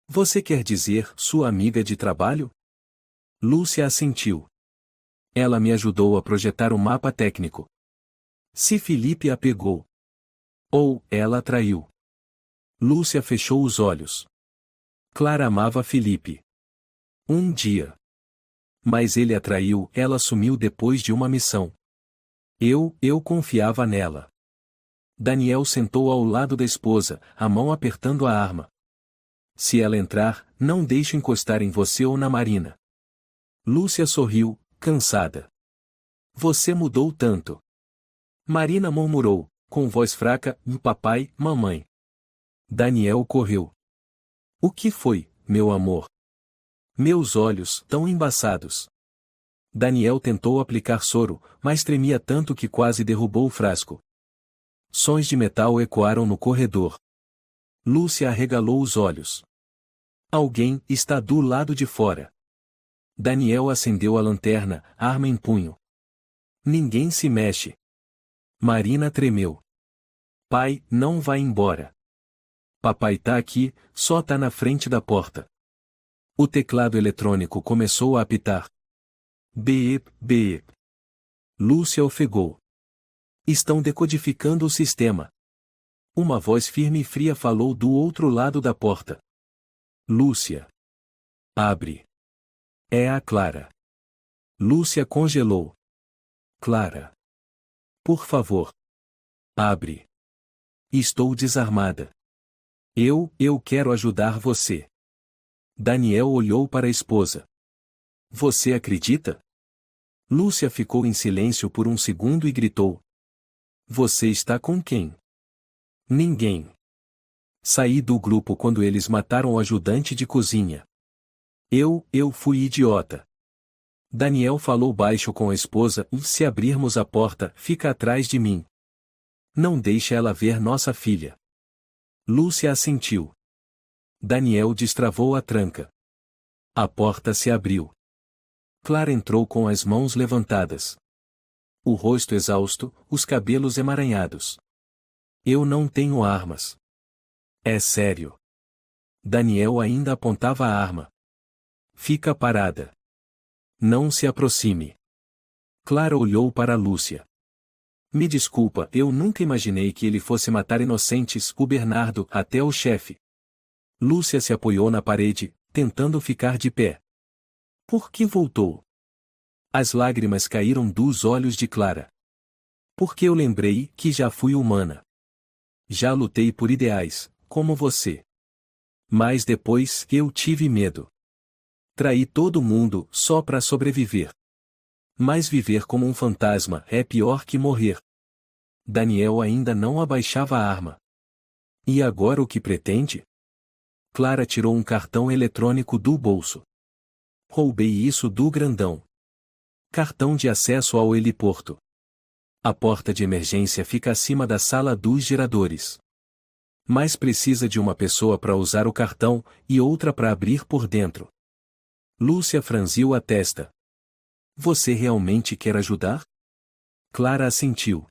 S1: Você quer dizer, sua amiga de trabalho? Lúcia assentiu. Ela me ajudou a projetar o mapa técnico. Se Felipe a pegou. Ou, ela a traiu. Lúcia fechou os olhos. Clara amava Felipe. Um dia. Mas ele a traiu, ela sumiu depois de uma missão. Eu confiava nela. Daniel sentou ao lado da esposa, a mão apertando a arma. Se ela entrar, não deixe encostar em você ou na Marina. Lúcia sorriu, cansada. Você mudou tanto. Marina murmurou, com voz fraca, papai, mamãe. Daniel correu. O que foi, meu amor? Meus olhos, tão embaçados. Daniel tentou aplicar soro, mas tremia tanto que quase derrubou o frasco. Sons de metal ecoaram no corredor. Lúcia arregalou os olhos. Alguém está do lado de fora. Daniel acendeu a lanterna, arma em punho. Ninguém se mexe. Marina tremeu. Pai, não vai embora. Papai tá aqui, só tá na frente da porta. O teclado eletrônico começou a apitar. Beep, beep. Lúcia ofegou. Estão decodificando o sistema. Uma voz firme e fria falou do outro lado da porta. Lúcia. Abre. É a Clara. Lúcia congelou. Clara. Por favor. Abre. Estou desarmada. Eu quero ajudar você. Daniel olhou para a esposa. Você acredita? Lúcia ficou em silêncio por um segundo e gritou, Você está com quem? Ninguém. Saí do grupo quando eles mataram o ajudante de cozinha. Eu fui idiota. Daniel falou baixo com a esposa, e se abrirmos a porta, fica atrás de mim. Não deixe ela ver nossa filha. Lúcia assentiu. Daniel destravou a tranca. A porta se abriu. Clara entrou com as mãos levantadas. O rosto exausto, os cabelos emaranhados. Eu não tenho armas. É sério. Daniel ainda apontava a arma. Fica parada. Não se aproxime. Clara olhou para Lúcia. Me desculpa, eu nunca imaginei que ele fosse matar inocentes, o Bernardo, até o chefe. Lúcia se apoiou na parede, tentando ficar de pé. Por que voltou? As lágrimas caíram dos olhos de Clara. Porque eu lembrei que já fui humana. Já lutei por ideais, como você. Mas depois eu tive medo. Traí todo mundo só para sobreviver. Mas viver como um fantasma é pior que morrer. Daniel ainda não abaixava a arma. E agora o que pretende? Clara tirou um cartão eletrônico do bolso. Roubei isso do grandão. Cartão de acesso ao heliporto. A porta de emergência fica acima da sala dos geradores. Mas precisa de uma pessoa para usar o cartão, e outra para abrir por dentro. Lúcia franziu a testa. Você realmente quer ajudar? Clara assentiu.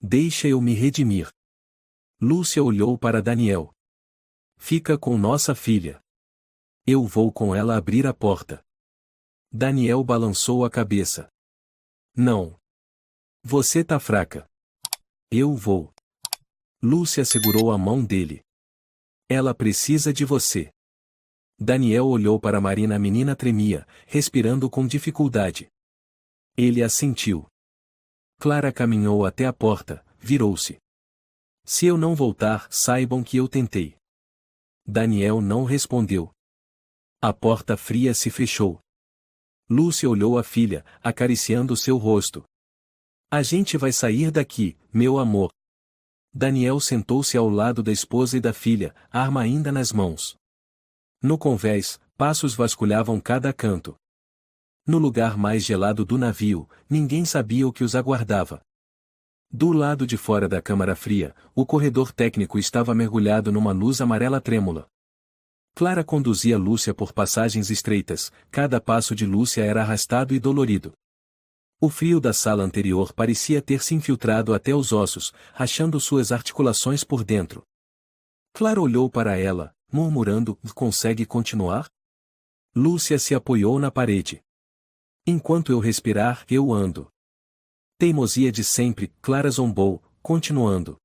S1: Deixa eu me redimir. Lúcia olhou para Daniel. Fica com nossa filha. Eu vou com ela abrir a porta. Daniel balançou a cabeça. Não. Você tá fraca. Eu vou. Lúcia segurou a mão dele. Ela precisa de você. Daniel olhou para Marina. A menina tremia, respirando com dificuldade. Ele assentiu. Clara caminhou até a porta, virou-se. Se eu não voltar, saibam que eu tentei. Daniel não respondeu. A porta fria se fechou. Lúcia olhou a filha, acariciando seu rosto. A gente vai sair daqui, meu amor. Daniel sentou-se ao lado da esposa e da filha, arma ainda nas mãos. No convés, passos vasculhavam cada canto. No lugar mais gelado do navio, ninguém sabia o que os aguardava. Do lado de fora da câmara fria, o corredor técnico estava mergulhado numa luz amarela trêmula. Clara conduzia Lúcia por passagens estreitas, cada passo de Lúcia era arrastado e dolorido. O frio da sala anterior parecia ter se infiltrado até os ossos, rachando suas articulações por dentro. Clara olhou para ela, murmurando, consegue continuar? Lúcia se apoiou na parede. Enquanto eu respirar, eu ando. Teimosia de sempre, Clara zombou, continuando.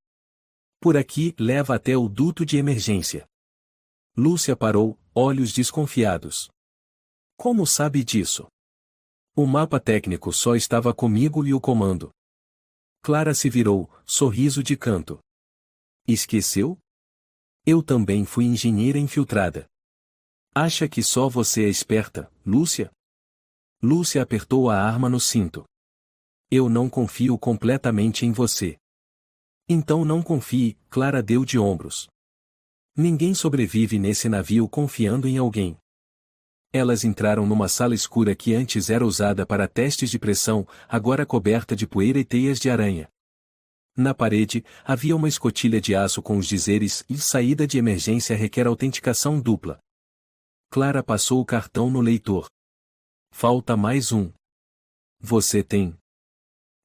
S1: Por aqui, leva até o duto de emergência. Lúcia parou, olhos desconfiados. Como sabe disso? O mapa técnico só estava comigo e o comando. Clara se virou, sorriso de canto. Esqueceu? Eu também fui engenheira infiltrada. Acha que só você é esperta, Lúcia? Lúcia apertou a arma no cinto. Eu não confio completamente em você. Então não confie, Clara deu de ombros. Ninguém sobrevive nesse navio confiando em alguém. Elas entraram numa sala escura que antes era usada para testes de pressão, agora coberta de poeira e teias de aranha. Na parede, havia uma escotilha de aço com os dizeres e saída de emergência requer autenticação dupla. Clara passou o cartão no leitor. Falta mais um. Você tem.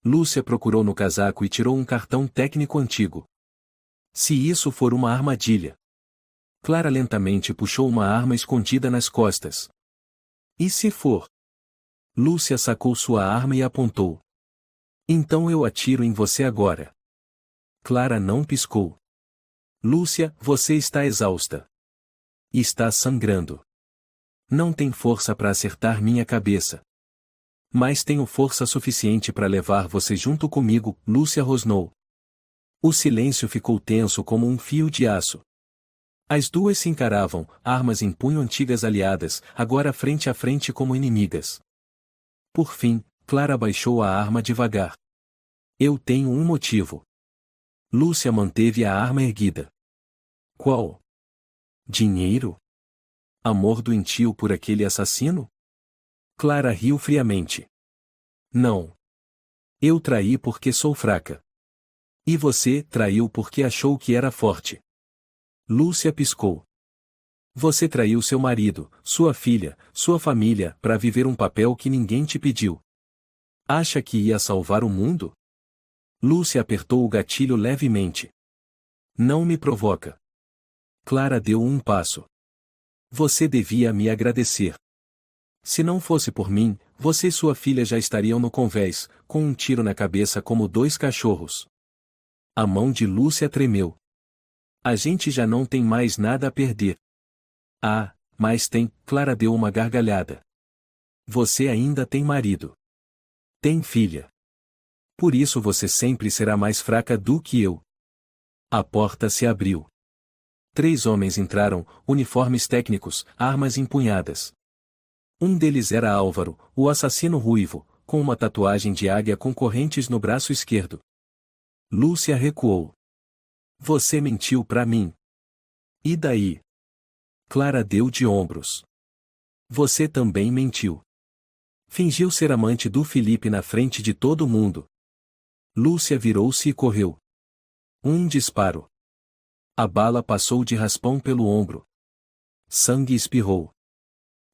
S1: Lúcia procurou no casaco e tirou um cartão técnico antigo. Se isso for uma armadilha. Clara lentamente puxou uma arma escondida nas costas. E se for? Lúcia sacou sua arma e apontou. Então eu atiro em você agora. Clara não piscou. Lúcia, você está exausta. Está sangrando. Não tem força para acertar minha cabeça. Mas tenho força suficiente para levar você junto comigo, Lúcia rosnou. O silêncio ficou tenso como um fio de aço. As duas se encaravam, armas em punho antigas aliadas, agora frente a frente como inimigas. Por fim, Clara baixou a arma devagar. Eu tenho um motivo. Lúcia manteve a arma erguida. Qual? Dinheiro? Amor doentio por aquele assassino? Clara riu friamente. Não. Eu traí porque sou fraca. E você traiu porque achou que era forte. Lúcia piscou. Você traiu seu marido, sua filha, sua família, para viver um papel que ninguém te pediu. Acha que ia salvar o mundo? Lúcia apertou o gatilho levemente. Não me provoca. Clara deu um passo. Você devia me agradecer. Se não fosse por mim, você e sua filha já estariam no convés, com um tiro na cabeça como dois cachorros. A mão de Lúcia tremeu. A gente já não tem mais nada a perder. Ah, mas tem, Clara deu uma gargalhada. Você ainda tem marido. Tem filha. Por isso você sempre será mais fraca do que eu. A porta se abriu. 3 homens entraram, uniformes técnicos, armas empunhadas. Um deles era Álvaro, o assassino ruivo, com uma tatuagem de águia com correntes no braço esquerdo. Lúcia recuou. Você mentiu pra mim. E daí? Clara deu de ombros. Você também mentiu. Fingiu ser amante do Felipe na frente de todo mundo. Lúcia virou-se e correu. Um disparo. A bala passou de raspão pelo ombro. Sangue espirrou.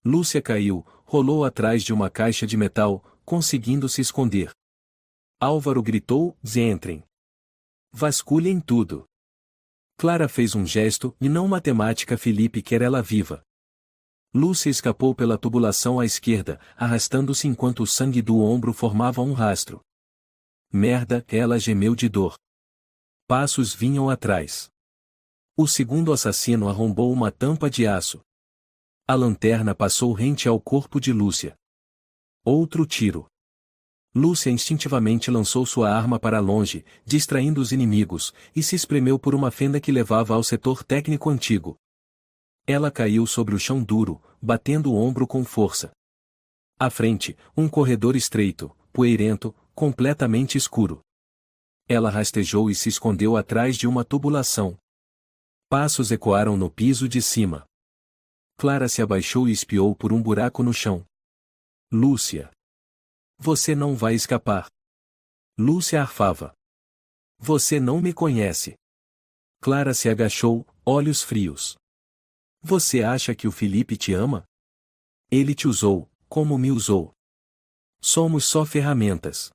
S1: Lúcia caiu, rolou atrás de uma caixa de metal, conseguindo se esconder. Álvaro gritou: entrem. Vasculhem tudo. Clara fez um gesto, e não matemática. Felipe quer ela viva. Lúcia escapou pela tubulação à esquerda, arrastando-se enquanto o sangue do ombro formava um rastro. Merda, ela gemeu de dor. Passos vinham atrás. O segundo assassino arrombou uma tampa de aço. A lanterna passou rente ao corpo de Lúcia. Outro tiro. Lúcia instintivamente lançou sua arma para longe, distraindo os inimigos, e se espremeu por uma fenda que levava ao setor técnico antigo. Ela caiu sobre o chão duro, batendo o ombro com força. À frente, um corredor estreito, poeirento, completamente escuro. Ela rastejou e se escondeu atrás de uma tubulação. Passos ecoaram no piso de cima. Clara se abaixou e espiou por um buraco no chão. Lúcia. Você não vai escapar. Lúcia arfava. Você não me conhece. Clara se agachou, olhos frios. Você acha que o Felipe te ama? Ele te usou, como me usou. Somos só ferramentas.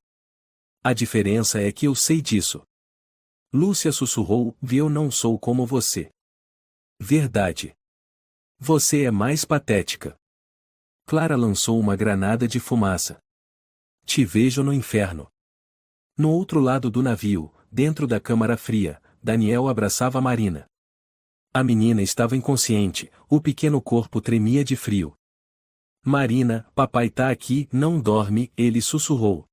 S1: A diferença é que eu sei disso. Lúcia sussurrou: eu não sou como você. Verdade. Você é mais patética. Clara lançou uma granada de fumaça. Te vejo no inferno. No outro lado do navio, dentro da câmara fria, Daniel abraçava Marina. A menina estava inconsciente, o pequeno corpo tremia de frio. Marina, papai tá aqui, não dorme, ele sussurrou.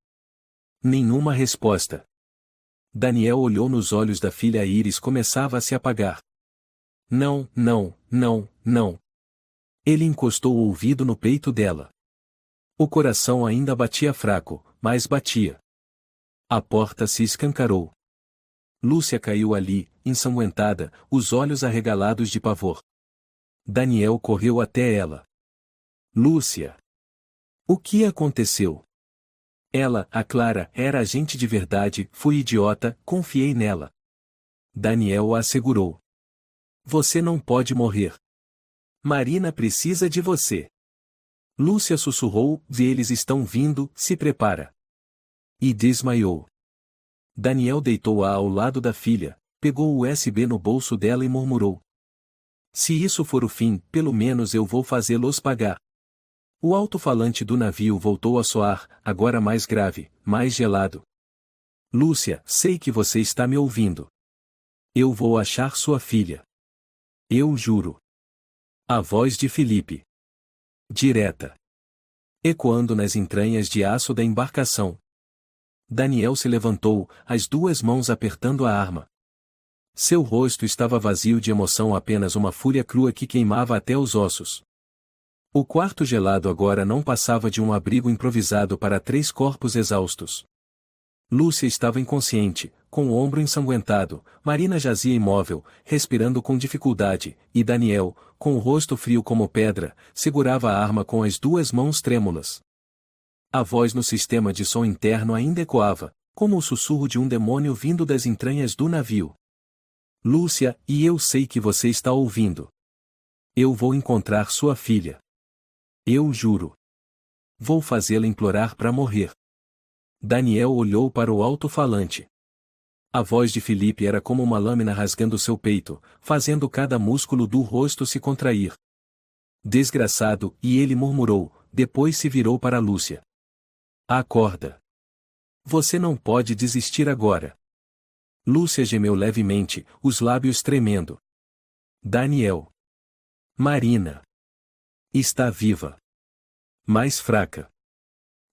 S1: Nenhuma resposta. Daniel olhou nos olhos da filha. Íris começava a se apagar. Não, não, não, não. Ele encostou o ouvido no peito dela. O coração ainda batia fraco, mas batia. A porta se escancarou. Lúcia caiu ali, ensanguentada, os olhos arregalados de pavor. Daniel correu até ela. Lúcia. O que aconteceu? Ela, a Clara, era agente de verdade, fui idiota, confiei nela. Daniel a assegurou. Você não pode morrer. Marina precisa de você. Lúcia sussurrou: eles estão vindo, se prepara. E desmaiou. Daniel deitou-a ao lado da filha, pegou o USB no bolso dela e murmurou. Se isso for o fim, pelo menos eu vou fazê-los pagar. O alto-falante do navio voltou a soar, agora mais grave, mais gelado. Lúcia, sei que você está me ouvindo. Eu vou achar sua filha. Eu juro. A voz de Felipe. Direta. Ecoando nas entranhas de aço da embarcação. Daniel se levantou, as 2 mãos apertando a arma. Seu rosto estava vazio de emoção, apenas uma fúria crua que queimava até os ossos. O quarto gelado agora não passava de um abrigo improvisado para 3 corpos exaustos. Lúcia estava inconsciente, com o ombro ensanguentado, Marina jazia imóvel, respirando com dificuldade, e Daniel, com o rosto frio como pedra, segurava a arma com as duas mãos trêmulas. A voz no sistema de som interno ainda ecoava, como o sussurro de um demônio vindo das entranhas do navio. Lúcia, e eu sei que você está ouvindo. Eu vou encontrar sua filha. Eu juro. Vou fazê-la implorar para morrer. Daniel olhou para o alto-falante. A voz de Felipe era como uma lâmina rasgando seu peito, fazendo cada músculo do rosto se contrair. Desgraçado, e ele murmurou, depois se virou para Lúcia. Acorda. Você não pode desistir agora. Lúcia gemeu levemente, os lábios tremendo. Daniel. Marina. Está viva. Mais fraca.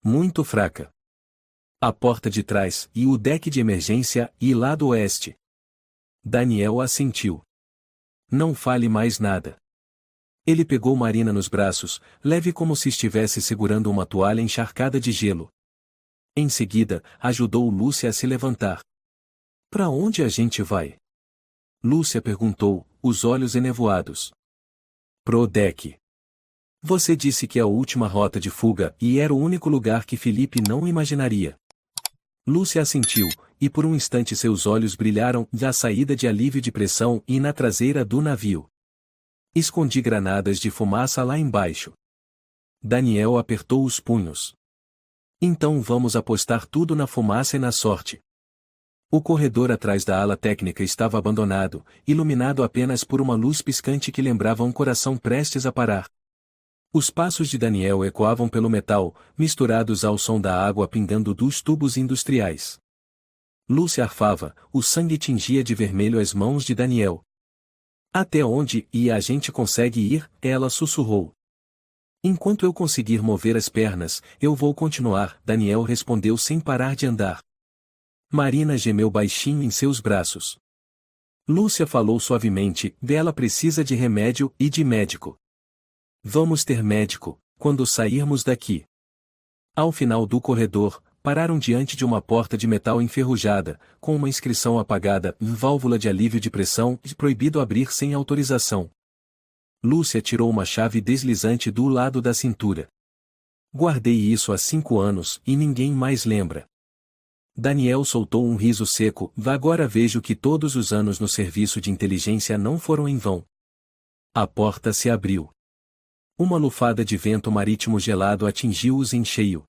S1: Muito fraca. A porta de trás e o deck de emergência e lado oeste. Daniel assentiu. Não fale mais nada. Ele pegou Marina nos braços, leve como se estivesse segurando uma toalha encharcada de gelo. Em seguida, ajudou Lúcia a se levantar. Para onde a gente vai? Lúcia perguntou, os olhos enevoados. Pro deck. Você disse que é a última rota de fuga e era o único lugar que Felipe não imaginaria. Lúcia assentiu, e por um instante seus olhos brilharam na saída de alívio de pressão e na traseira do navio. Escondi granadas de fumaça lá embaixo. Daniel apertou os punhos. Então vamos apostar tudo na fumaça e na sorte. O corredor atrás da ala técnica estava abandonado, iluminado apenas por uma luz piscante que lembrava um coração prestes a parar. Os passos de Daniel ecoavam pelo metal, misturados ao som da água pingando dos tubos industriais. Lúcia arfava, o sangue tingia de vermelho as mãos de Daniel. Até onde a gente consegue ir? Ela sussurrou. Enquanto eu conseguir mover as pernas, eu vou continuar, Daniel respondeu sem parar de andar. Marina gemeu baixinho em seus braços. Lúcia falou suavemente, ela precisa de remédio e de médico. Vamos ter médico, quando sairmos daqui. Ao final do corredor, pararam diante de uma porta de metal enferrujada, com uma inscrição apagada, válvula de alívio de pressão e proibido abrir sem autorização. Lúcia tirou uma chave deslizante do lado da cintura. Guardei isso há 5 anos e ninguém mais lembra. Daniel soltou um riso seco, agora vejo que todos os anos no serviço de inteligência não foram em vão. A porta se abriu. Uma lufada de vento marítimo gelado atingiu-os em cheio.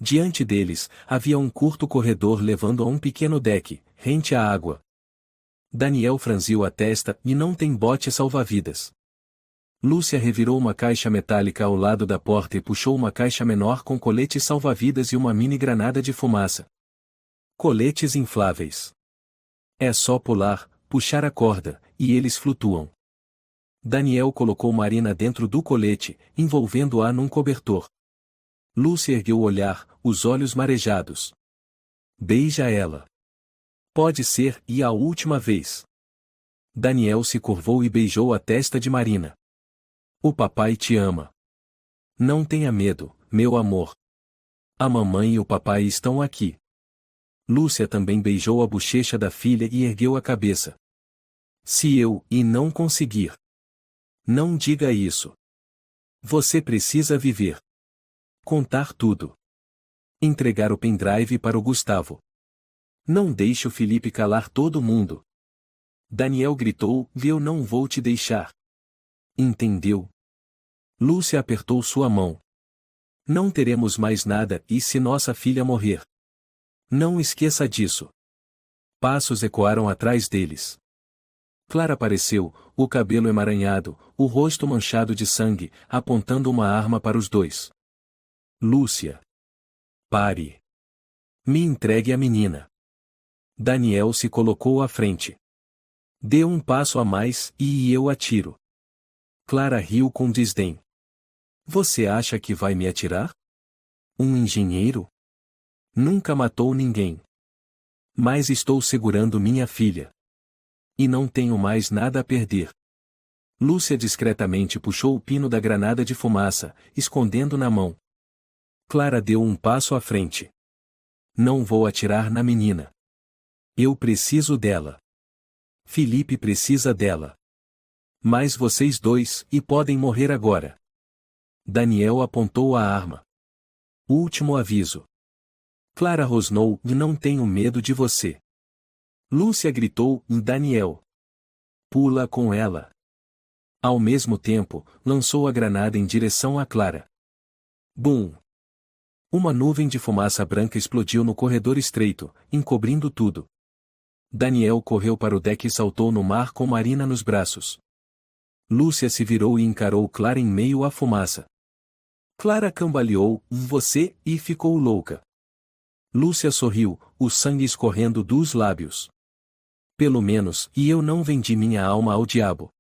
S1: Diante deles, havia um curto corredor levando a um pequeno deck, rente à água. Daniel franziu a testa e não tem bote salva-vidas. Lúcia revirou uma caixa metálica ao lado da porta e puxou uma caixa menor com coletes salva-vidas e uma mini granada de fumaça. Coletes infláveis. É só pular, puxar a corda, e eles flutuam. Daniel colocou Marina dentro do colete, envolvendo-a num cobertor. Lúcia ergueu o olhar, os olhos marejados. Beija ela. Pode ser, e a última vez. Daniel se curvou e beijou a testa de Marina. O papai te ama. Não tenha medo, meu amor. A mamãe e o papai estão aqui. Lúcia também beijou a bochecha da filha e ergueu a cabeça. Se eu não conseguir. Não diga isso. Você precisa viver. Contar tudo. Entregar o pendrive para o Gustavo. Não deixe o Felipe calar todo mundo. Daniel gritou, eu não vou te deixar. Entendeu? Lúcia apertou sua mão. Não teremos mais nada e se nossa filha morrer. Não esqueça disso. Passos ecoaram atrás deles. Clara apareceu, o cabelo emaranhado, o rosto manchado de sangue, apontando uma arma para os dois. Lúcia. Pare. Me entregue a menina. Daniel se colocou à frente. Dê um passo a mais e eu atiro. Clara riu com desdém. Você acha que vai me atirar? Um engenheiro? Nunca matou ninguém. Mas estou segurando minha filha. E não tenho mais nada a perder. Lúcia discretamente puxou o pino da granada de fumaça, escondendo na mão. Clara deu um passo à frente. Não vou atirar na menina. Eu preciso dela. Felipe precisa dela. Mas vocês dois, e podem morrer agora. Daniel apontou a arma. Último aviso. Clara rosnou, não tenho medo de você. Lúcia gritou, Daniel. Pula com ela. Ao mesmo tempo, lançou a granada em direção a Clara. Bum! Uma nuvem de fumaça branca explodiu no corredor estreito, encobrindo tudo. Daniel correu para o deck e saltou no mar com Marina nos braços. Lúcia se virou e encarou Clara em meio à fumaça. Clara cambaleou, você, e ficou louca. Lúcia sorriu, o sangue escorrendo dos lábios. Pelo menos, e eu não vendi minha alma ao diabo.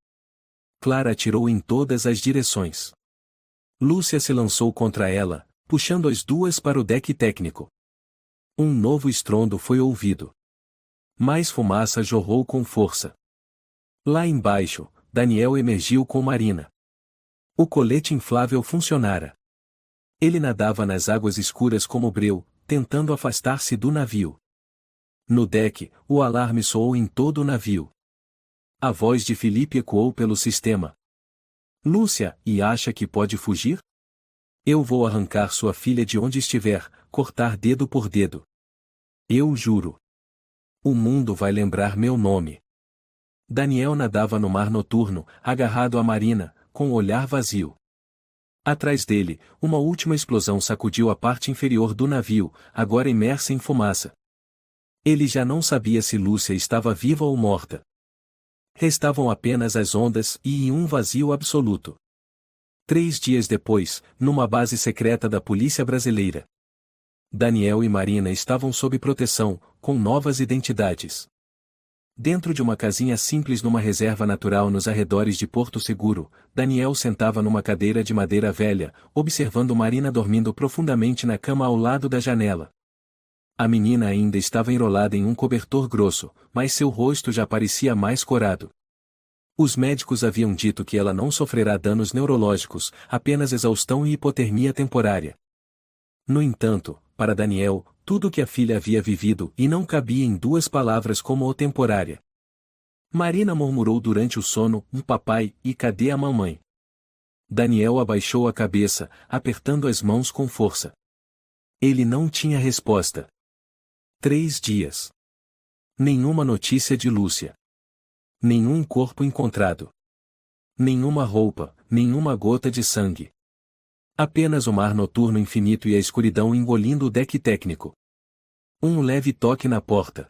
S1: Clara atirou em todas as direções. Lúcia se lançou contra ela, puxando as duas para o deck técnico. Um novo estrondo foi ouvido. Mais fumaça jorrou com força. Lá embaixo, Daniel emergiu com Marina. O colete inflável funcionara. Ele nadava nas águas escuras como breu, tentando afastar-se do navio. No deck, o alarme soou em todo o navio. A voz de Felipe ecoou pelo sistema. Lúcia, e acha que pode fugir? Eu vou arrancar sua filha de onde estiver, cortar dedo por dedo. Eu juro. O mundo vai lembrar meu nome. Daniel nadava no mar noturno, agarrado à Marina, com o olhar vazio. Atrás dele, uma última explosão sacudiu a parte inferior do navio, agora imersa em fumaça. Ele já não sabia se Lúcia estava viva ou morta. Restavam apenas as ondas e um vazio absoluto. 3 dias depois, numa base secreta da polícia brasileira. Daniel e Marina estavam sob proteção, com novas identidades. Dentro de uma casinha simples numa reserva natural nos arredores de Porto Seguro, Daniel sentava numa cadeira de madeira velha, observando Marina dormindo profundamente na cama ao lado da janela. A menina ainda estava enrolada em um cobertor grosso, mas seu rosto já parecia mais corado. Os médicos haviam dito que ela não sofrerá danos neurológicos, apenas exaustão e hipotermia temporária. No entanto, para Daniel, tudo o que a filha havia vivido e não cabia em 2 palavras como o temporária. Marina murmurou durante o sono, papai, e cadê a mamãe? Daniel abaixou a cabeça, apertando as mãos com força. Ele não tinha resposta. 3 dias. Nenhuma notícia de Lúcia. Nenhum corpo encontrado. Nenhuma roupa, nenhuma gota de sangue. Apenas o mar noturno infinito e a escuridão engolindo o deck técnico. Um leve toque na porta.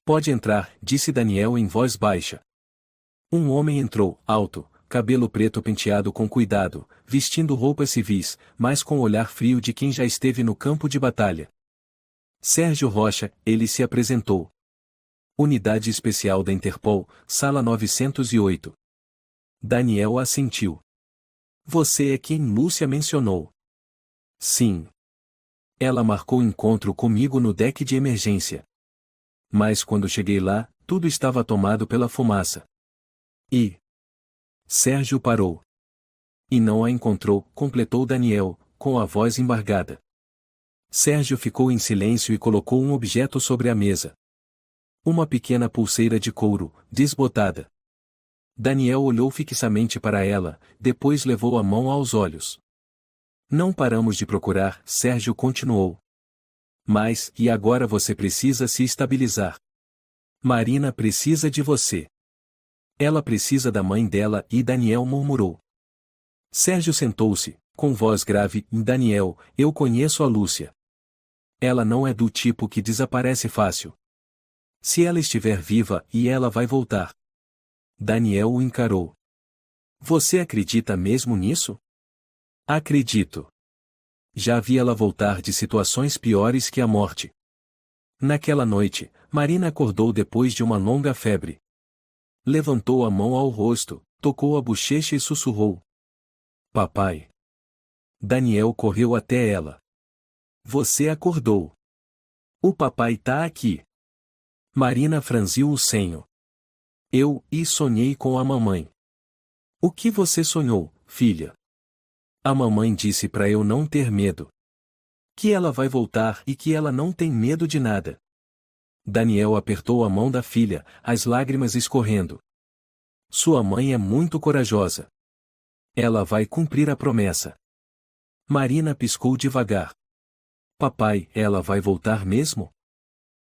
S1: Pode entrar, disse Daniel em voz baixa. Um homem entrou, alto, cabelo preto penteado com cuidado, vestindo roupas civis, mas com o olhar frio de quem já esteve no campo de batalha. Sérgio Rocha, ele se apresentou. Unidade Especial da Interpol, Sala 908. Daniel assentiu. Você é quem Lúcia mencionou. Sim. Ela marcou encontro comigo no deck de emergência. Mas quando cheguei lá, tudo estava tomado pela fumaça. E... Sérgio parou. E não a encontrou, completou Daniel, com a voz embargada. Sérgio ficou em silêncio e colocou um objeto sobre a mesa. Uma pequena pulseira de couro, desbotada. Daniel olhou fixamente para ela, depois levou a mão aos olhos. Não paramos de procurar, Sérgio continuou. Mas, e agora você precisa se estabilizar. Marina precisa de você. Ela precisa da mãe dela e Daniel murmurou. Sérgio sentou-se, com voz grave, Daniel, eu conheço a Lúcia. Ela não é do tipo que desaparece fácil. Se ela estiver viva, e ela vai voltar. Daniel o encarou. Você acredita mesmo nisso? Acredito. Já vi ela voltar de situações piores que a morte. Naquela noite, Marina acordou depois de uma longa febre. Levantou a mão ao rosto, tocou a bochecha e sussurrou. Papai. Daniel correu até ela. Você acordou. O papai tá aqui. Marina franziu o senho. E sonhei com a mamãe. O que você sonhou, filha? A mamãe disse para eu não ter medo. Que ela vai voltar e que ela não tem medo de nada. Daniel apertou a mão da filha, as lágrimas escorrendo. Sua mãe é muito corajosa. Ela vai cumprir a promessa. Marina piscou devagar. Papai, ela vai voltar mesmo?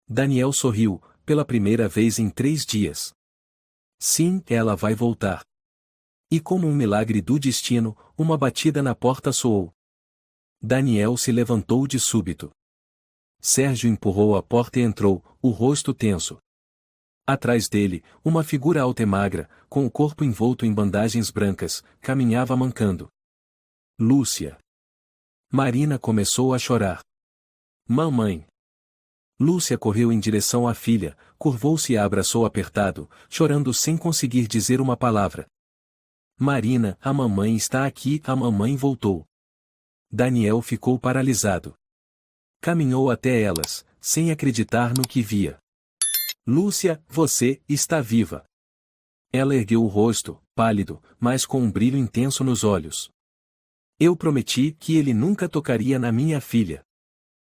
S1: Daniel sorriu, pela primeira vez em 3 dias. Sim, ela vai voltar. E como um milagre do destino, uma batida na porta soou. Daniel se levantou de súbito. Sérgio empurrou a porta e entrou, o rosto tenso. Atrás dele, uma figura alta e magra, com o corpo envolto em bandagens brancas, caminhava mancando. Lúcia. Marina começou a chorar. Mamãe. Lúcia correu em direção à filha, curvou-se e a abraçou apertado, chorando sem conseguir dizer uma palavra. Marina, a mamãe está aqui, a mamãe voltou. Daniel ficou paralisado. Caminhou até elas, sem acreditar no que via. Lúcia, você está viva. Ela ergueu o rosto, pálido, mas com um brilho intenso nos olhos. Eu prometi que ele nunca tocaria na minha filha.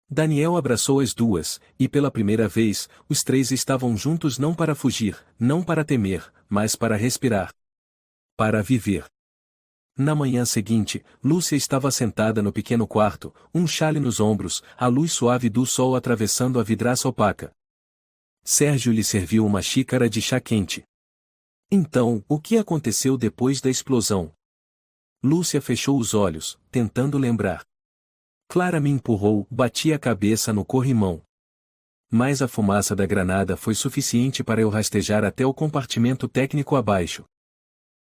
S1: Daniel abraçou as duas, e pela primeira vez, os 3 estavam juntos não para fugir, não para temer, mas para respirar. Para viver. Na manhã seguinte, Lúcia estava sentada no pequeno quarto, um chale nos ombros, a luz suave do sol atravessando a vidraça opaca. Sérgio lhe serviu uma xícara de chá quente. Então, o que aconteceu depois da explosão? Lúcia fechou os olhos, tentando lembrar. Clara me empurrou, bati a cabeça no corrimão. Mas a fumaça da granada foi suficiente para eu rastejar até o compartimento técnico abaixo.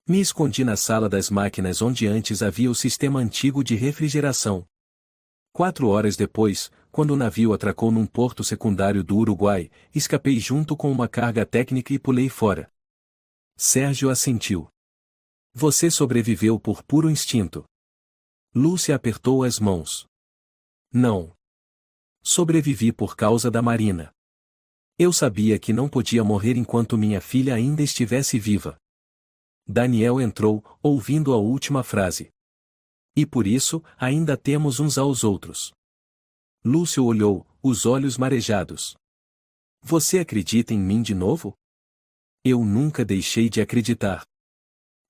S1: Me escondi na sala das máquinas onde antes havia o sistema antigo de refrigeração. 4 horas depois, quando o navio atracou num porto secundário do Uruguai, escapei junto com uma carga técnica e pulei fora. Sérgio assentiu. Você sobreviveu por puro instinto. Lúcia apertou as mãos. Não. Sobrevivi por causa da Marina. Eu sabia que não podia morrer enquanto minha filha ainda estivesse viva. Daniel entrou, ouvindo a última frase. E por isso, ainda temos uns aos outros. Lúcio olhou, os olhos marejados. Você acredita em mim de novo? Eu nunca deixei de acreditar.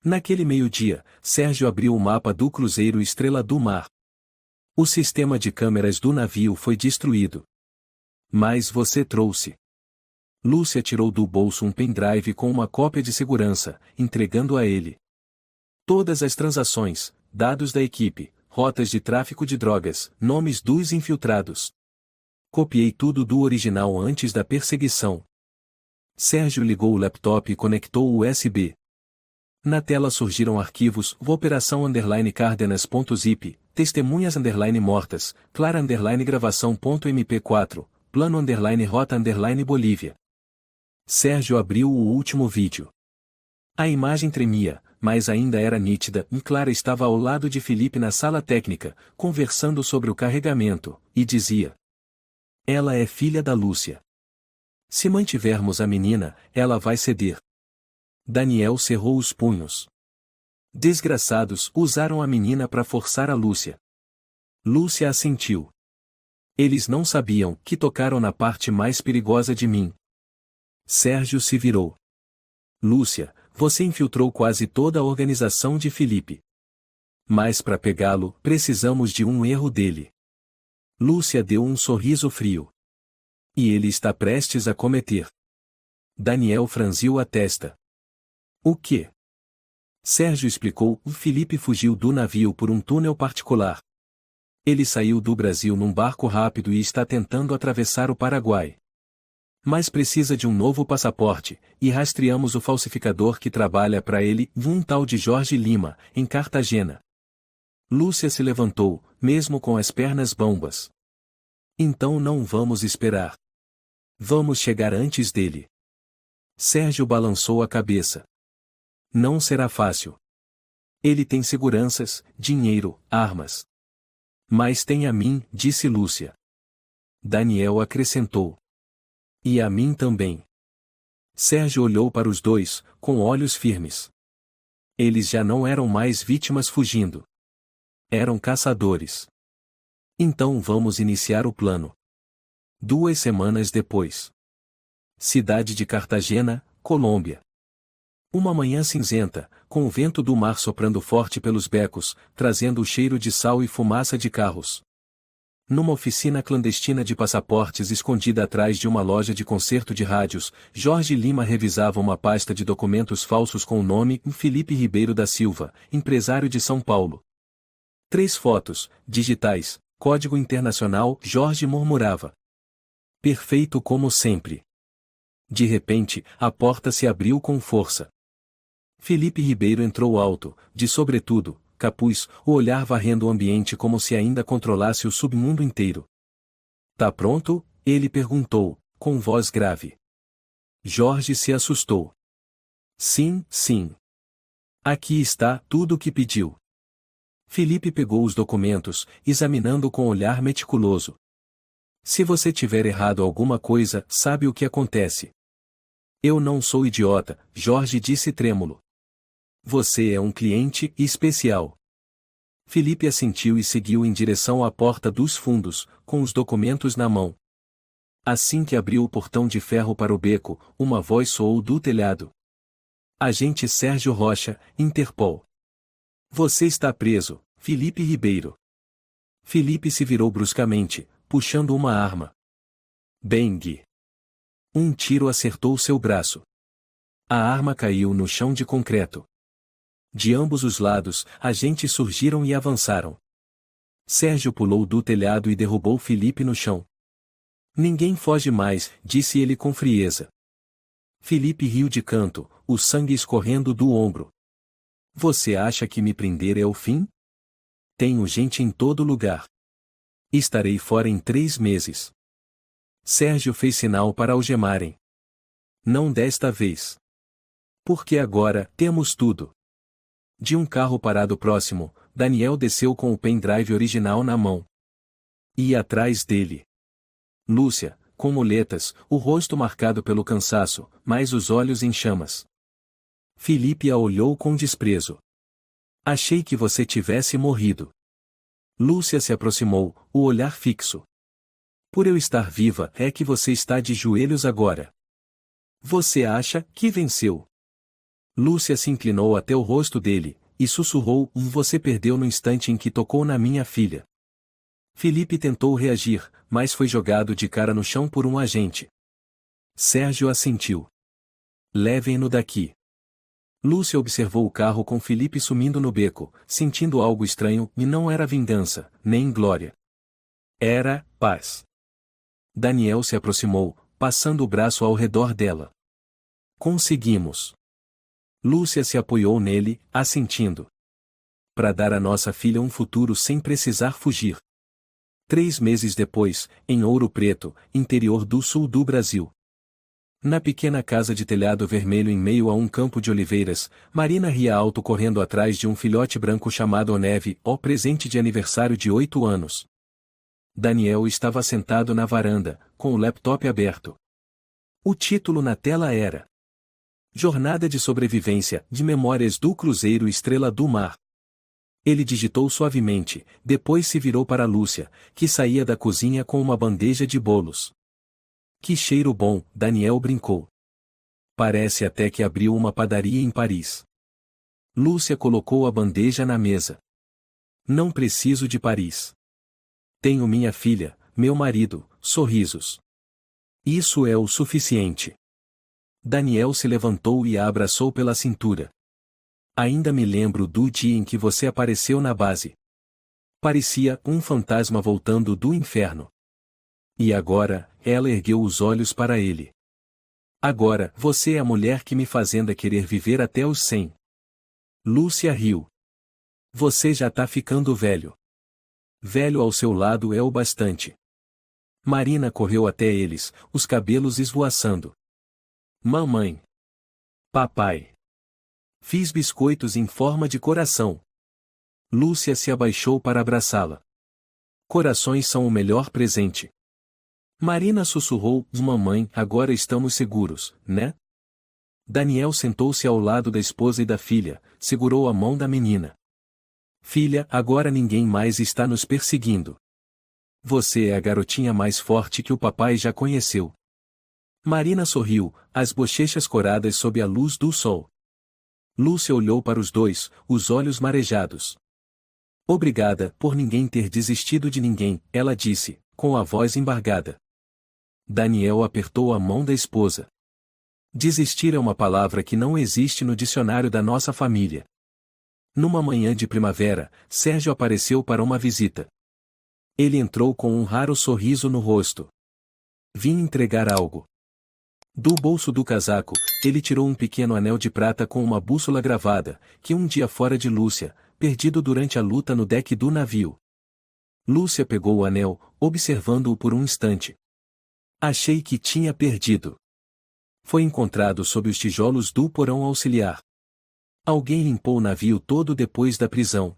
S1: Naquele meio-dia, Sérgio abriu o mapa do cruzeiro Estrela do Mar. O sistema de câmeras do navio foi destruído. Mas você trouxe. Lúcia tirou do bolso um pendrive com uma cópia de segurança, entregando a ele. Todas as transações, dados da equipe, rotas de tráfico de drogas, nomes dos infiltrados. Copiei tudo do original antes da perseguição. Sérgio ligou o laptop e conectou o USB. Na tela surgiram arquivos, operação_cardenas.zip, testemunhas_mortas, clara_gravação.mp4, plano_rota_Bolívia. Sérgio abriu o último vídeo. A imagem tremia, mas ainda era nítida, e Clara estava ao lado de Felipe na sala técnica, conversando sobre o carregamento, e dizia: ela é filha da Lúcia. Se mantivermos a menina, ela vai ceder. Daniel cerrou os punhos. Desgraçados, usaram a menina para forçar a Lúcia. Lúcia assentiu. Eles não sabiam que tocaram na parte mais perigosa de mim. Sérgio se virou. Lúcia, você infiltrou quase toda a organização de Felipe. Mas para pegá-lo, precisamos de um erro dele. Lúcia deu um sorriso frio. E ele está prestes a cometer. Daniel franziu a testa. O quê? Sérgio explicou, o Felipe fugiu do navio por um túnel particular. Ele saiu do Brasil num barco rápido e está tentando atravessar o Paraguai. Mas precisa de um novo passaporte, e rastreamos o falsificador que trabalha para ele, um tal de Jorge Lima, em Cartagena. Lúcia se levantou, mesmo com as pernas bambas. Então não vamos esperar. Vamos chegar antes dele. Sérgio balançou a cabeça. Não será fácil. Ele tem seguranças, dinheiro, armas. Mas tem a mim, disse Lúcia. Daniel acrescentou. E a mim também. Sérgio olhou para os dois, com olhos firmes. Eles já não eram mais vítimas fugindo. Eram caçadores. Então vamos iniciar o plano. 2 semanas depois. Cidade de Cartagena, Colômbia. Uma manhã cinzenta, com o vento do mar soprando forte pelos becos, trazendo o cheiro de sal e fumaça de carros. Numa oficina clandestina de passaportes escondida atrás de uma loja de concerto de rádios, Jorge Lima revisava uma pasta de documentos falsos com o nome Felipe Ribeiro da Silva, empresário de São Paulo. 3 fotos, digitais, código internacional, Jorge murmurava. Perfeito como sempre. De repente, a porta se abriu com força. Felipe Ribeiro entrou alto, de sobretudo, capuz, o olhar varrendo o ambiente como se ainda controlasse o submundo inteiro. Tá pronto? Ele perguntou, com voz grave. Jorge se assustou. Sim, sim. Aqui está tudo o que pediu. Felipe pegou os documentos, examinando com olhar meticuloso. Se você tiver errado alguma coisa, sabe o que acontece. Eu não sou idiota, Jorge disse trêmulo. Você é um cliente especial. Felipe assentiu e seguiu em direção à porta dos fundos, com os documentos na mão. Assim que abriu o portão de ferro para o beco, uma voz soou do telhado. Agente Sérgio Rocha, Interpol. Você está preso, Felipe Ribeiro. Felipe se virou bruscamente, puxando uma arma. Bang! Um tiro acertou seu braço. A arma caiu no chão de concreto. De ambos os lados, agentes surgiram e avançaram. Sérgio pulou do telhado e derrubou Felipe no chão. Ninguém foge mais, disse ele com frieza. Felipe riu de canto, o sangue escorrendo do ombro. Você acha que me prender é o fim? Tenho gente em todo lugar. Estarei fora em 3 meses. Sérgio fez sinal para algemarem. Não desta vez. Porque agora temos tudo. De um carro parado próximo, Daniel desceu com o pendrive original na mão. E atrás dele. Lúcia, com muletas, o rosto marcado pelo cansaço, mas os olhos em chamas. Felipe a olhou com desprezo. Achei que você tivesse morrido. Lúcia se aproximou, o olhar fixo. Por eu estar viva é que você está de joelhos agora. Você acha que venceu? Lúcia se inclinou até o rosto dele, e sussurrou, você perdeu no instante em que tocou na minha filha. Felipe tentou reagir, mas foi jogado de cara no chão por um agente. Sérgio assentiu. Levem-no daqui. Lúcia observou o carro com Felipe sumindo no beco, sentindo algo estranho, e não era vingança, nem glória. Era paz. Daniel se aproximou, passando o braço ao redor dela. Conseguimos. Lúcia se apoiou nele, assentindo. Para dar à nossa filha um futuro sem precisar fugir. 3 meses depois, em Ouro Preto, interior do sul do Brasil. Na pequena casa de telhado vermelho em meio a um campo de oliveiras, Marina ria alto correndo atrás de um filhote branco chamado Oneve, presente de aniversário de 8 anos. Daniel estava sentado na varanda, com o laptop aberto. O título na tela era Jornada de Sobrevivência, de Memórias do Cruzeiro Estrela do Mar. Ele digitou suavemente, depois se virou para Lúcia, que saía da cozinha com uma bandeja de bolos. Que cheiro bom, Daniel brincou. Parece até que abriu uma padaria em Paris. Lúcia colocou a bandeja na mesa. Não preciso de Paris. Tenho minha filha, meu marido, sorrisos. Isso é o suficiente. Daniel se levantou e a abraçou pela cintura. Ainda me lembro do dia em que você apareceu na base. Parecia um fantasma voltando do inferno. E agora, ela ergueu os olhos para ele. Agora, você é a mulher que me fazenda querer viver até os 100. Lúcia riu. Você já tá ficando velho. Velho ao seu lado é o bastante. Marina correu até eles, os cabelos esvoaçando. Mamãe. Papai. Fiz biscoitos em forma de coração. Lúcia se abaixou para abraçá-la. Corações são o melhor presente. Marina sussurrou, mamãe, agora estamos seguros, né? Daniel sentou-se ao lado da esposa e da filha, segurou a mão da menina. Filha, agora ninguém mais está nos perseguindo. Você é a garotinha mais forte que o papai já conheceu. Marina sorriu, as bochechas coradas sob a luz do sol. Lúcia olhou para os dois, os olhos marejados. Obrigada por ninguém ter desistido de ninguém, ela disse, com a voz embargada. Daniel apertou a mão da esposa. Desistir é uma palavra que não existe no dicionário da nossa família. Numa manhã de primavera, Sérgio apareceu para uma visita. Ele entrou com um raro sorriso no rosto. Vim entregar algo. Do bolso do casaco, ele tirou um pequeno anel de prata com uma bússola gravada, que um dia fora de Lúcia, perdido durante a luta no deck do navio. Lúcia pegou o anel, observando-o por um instante. Achei que tinha perdido. Foi encontrado sob os tijolos do porão auxiliar. Alguém limpou o navio todo depois da prisão.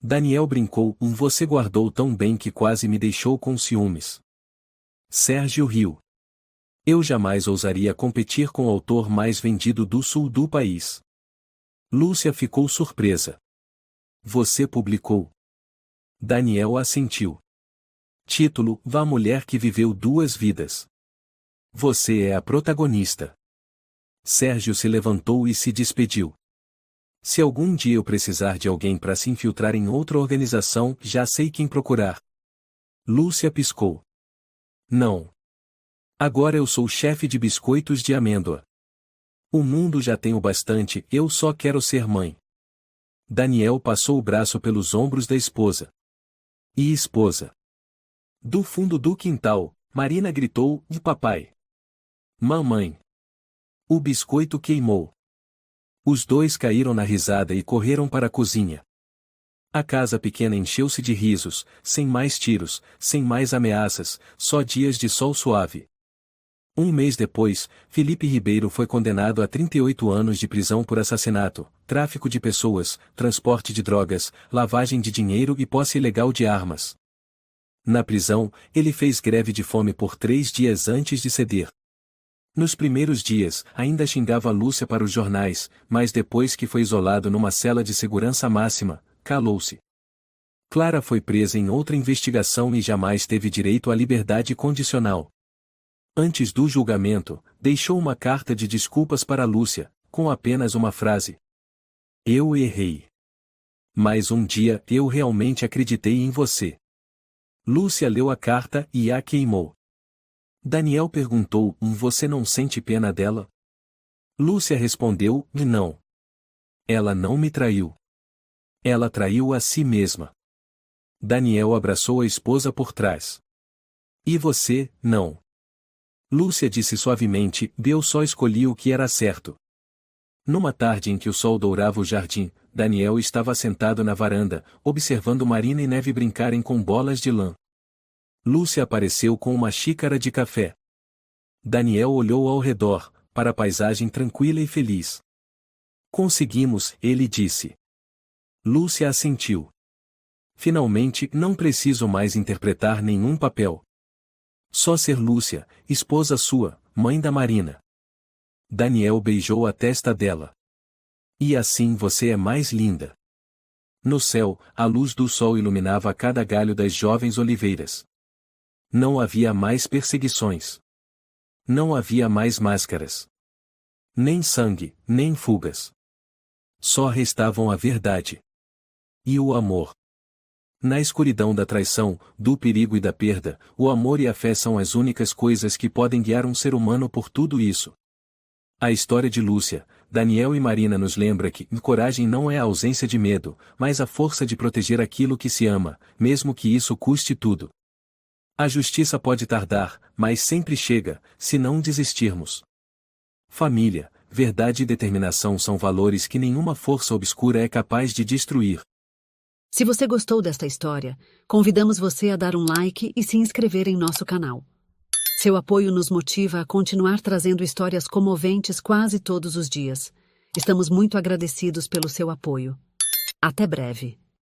S1: Daniel brincou, você guardou tão bem que quase me deixou com ciúmes. Sérgio riu. Eu jamais ousaria competir com o autor mais vendido do sul do país. Lúcia ficou surpresa. Você publicou? Daniel assentiu. Título: A Mulher que Viveu Duas Vidas. Você é a protagonista. Sérgio se levantou e se despediu. Se algum dia eu precisar de alguém para se infiltrar em outra organização, já sei quem procurar. Lúcia piscou. Não. Agora eu sou chefe de biscoitos de amêndoa. O mundo já tem o bastante, eu só quero ser mãe. Daniel passou o braço pelos ombros da esposa. E esposa? Do fundo do quintal, Marina gritou, papai. Mamãe. O biscoito queimou. Os dois caíram na risada e correram para a cozinha. A casa pequena encheu-se de risos, sem mais tiros, sem mais ameaças, só dias de sol suave. Um mês depois, Felipe Ribeiro foi condenado a 38 anos de prisão por assassinato, tráfico de pessoas, transporte de drogas, lavagem de dinheiro e posse ilegal de armas. Na prisão, ele fez greve de fome por 3 dias antes de ceder. Nos primeiros dias, ainda xingava Lúcia para os jornais, mas depois que foi isolado numa cela de segurança máxima, calou-se. Clara foi presa em outra investigação e jamais teve direito à liberdade condicional. Antes do julgamento, deixou uma carta de desculpas para Lúcia, com apenas uma frase. Eu errei. Mas um dia eu realmente acreditei em você. Lúcia leu a carta e a queimou. Daniel perguntou, você não sente pena dela? Lúcia respondeu, não. Ela não me traiu. Ela traiu a si mesma. Daniel abraçou a esposa por trás. E você, não. Lúcia disse suavemente, eu só escolhi o que era certo. Numa tarde em que o sol dourava o jardim, Daniel estava sentado na varanda, observando Marina e Neve brincarem com bolas de lã. Lúcia apareceu com uma xícara de café. Daniel olhou ao redor, para a paisagem tranquila e feliz. Conseguimos, ele disse. Lúcia assentiu. Finalmente, não preciso mais interpretar nenhum papel. Só ser Lúcia, esposa sua, mãe da Marina. Daniel beijou a testa dela. E assim você é mais linda. No céu, a luz do sol iluminava cada galho das jovens oliveiras. Não havia mais perseguições. Não havia mais máscaras. Nem sangue, nem fugas. Só restavam a verdade. E o amor. Na escuridão da traição, do perigo e da perda, o amor e a fé são as únicas coisas que podem guiar um ser humano por tudo isso. A história de Lúcia, Daniel e Marina nos lembra que coragem não é a ausência de medo, mas a força de proteger aquilo que se ama, mesmo que isso custe tudo. A justiça pode tardar, mas sempre chega, se não desistirmos. Família, verdade e determinação são valores que nenhuma força obscura é capaz de destruir.
S2: Se você gostou desta história, convidamos você a dar um like e se inscrever em nosso canal. Seu apoio nos motiva a continuar trazendo histórias comoventes quase todos os dias. Estamos muito agradecidos pelo seu apoio. Até breve.